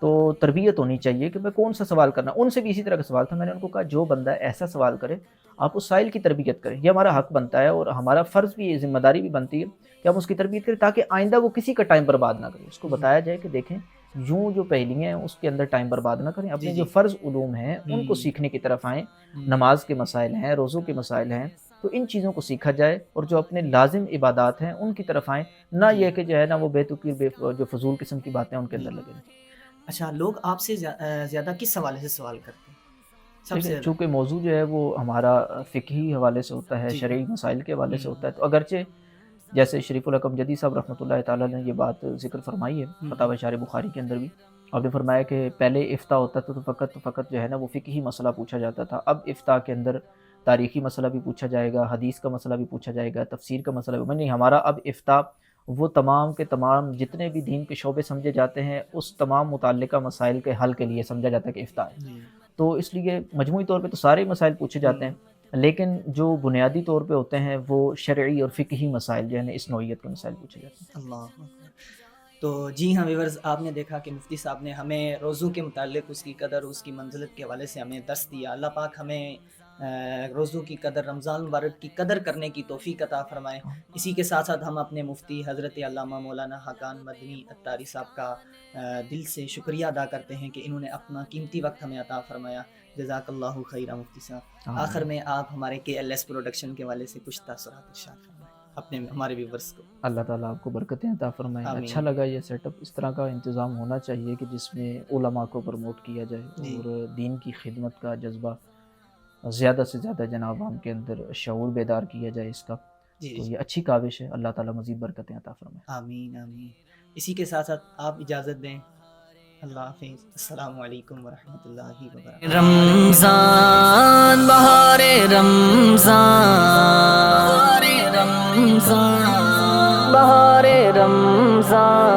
تو تربیت ہونی چاہیے کہ میں کون سا سوال کرنا. ان سے بھی اسی طرح کا سوال تھا. میں نے ان کو کہا جو بندہ ایسا سوال کرے آپ اس سائل کی تربیت کریں. یہ ہمارا حق بنتا ہے اور ہمارا فرض بھی ذمہ داری بھی بنتی ہے کہ ہم اس کی تربیت کریں تاکہ آئندہ وہ کسی کا ٹائم برباد نہ کرے. اس کو بتایا جائے کہ دیکھیں یوں جو پہلیاں ہیں اس کے اندر ٹائم برباد نہ کریں. اپنے جو فرض علوم ہیں ان کو سیکھنے کی طرف آئیں. نماز کے مسائل ہیں روزوں کے مسائل ہیں تو ان چیزوں کو سیکھا جائے اور جو اپنے لازم عبادات ہیں ان کی طرف آئیں. نہ یہ کہ جو ہے نا وہ بے تکیر جو فضول قسم کی باتیں ان کے اندر لگے. اچھا لوگ آپ سے زیادہ کس حوالے سے سوال کرتے ہیں؟ چونکہ موضوع جو ہے وہ ہمارا فقہی حوالے سے ہوتا ہے شرعی مسائل کے حوالے سے ہوتا ہے. تو اگرچہ جیسے شریف الحکم جدی صاحب رحمۃ اللہ تعالیٰ نے یہ بات ذکر فرمائی ہے فتاوی شارح بخاری کے اندر بھی آپ نے فرمایا کہ پہلے افتاء ہوتا تھا تو فقط جو ہے نا وہ فقہی مسئلہ پوچھا جاتا تھا. اب افتاء کے اندر تاریخی مسئلہ بھی پوچھا جائے گا حدیث کا مسئلہ بھی پوچھا جائے گا تفسیر کا مسئلہ بھی. نہیں ہمارا اب افتاء وہ تمام کے تمام جتنے بھی دین کے شعبے سمجھے جاتے ہیں اس تمام متعلقہ مسائل کے حل کے لیے سمجھا جاتا ہے کہ افتاء ہے. تو اس لیے مجموعی طور پہ تو سارے مسائل پوچھے جاتے ہیں لیکن جو بنیادی طور پہ ہوتے ہیں وہ شرعی اور فقہی مسائل جو ہے اس نوعیت کے مسائل پوچھے جاتے ہیں. اللہ. تو جی ہاں ویورز آپ نے دیکھا کہ مفتی صاحب نے ہمیں روزوں کے متعلق اس کی قدر اس کی منزلت کے حوالے سے ہمیں درس دیا. اللہ پاک ہمیں روزوں کی قدر رمضان مبارک کی قدر کرنے کی توفیق عطا فرمائے. اسی کے ساتھ ساتھ ہم اپنے مفتی حضرت علامہ مولانا حقان مدنی اتاری صاحب کا دل سے شکریہ ادا کرتے ہیں کہ انہوں نے اپنا قیمتی وقت ہمیں عطا فرمایا. جزاک اللہ خیرہ مفتی صاحب. آخر میں آپ ہمارے KLS پروڈکشن کے حوالے سے کچھ تاثرات ارشاد فرمائیں اپنے ہمارے ویورز کو. اللہ تعالیٰ آپ کو برکتیں عطا فرمائے. اچھا لگا یہ سیٹ اپ. اس طرح کا انتظام ہونا چاہیے کہ جس میں علماء کو پروموٹ کیا جائے اور دین کی خدمت کا جذبہ زیادہ سے زیادہ جناب عوام کے اندر شعور بیدار کیا جائے اس کا. تو یہ اچھی کاوش ہے. اللہ تعالیٰ مزید برکتیں عطا فرمائے. آمین آمین. اسی کے ساتھ ساتھ آپ اجازت دیں. اللہ حافظ. السلام علیکم ورحمۃ اللہ وبرکاتہ. رمضان بہار رمضان بہار رمضان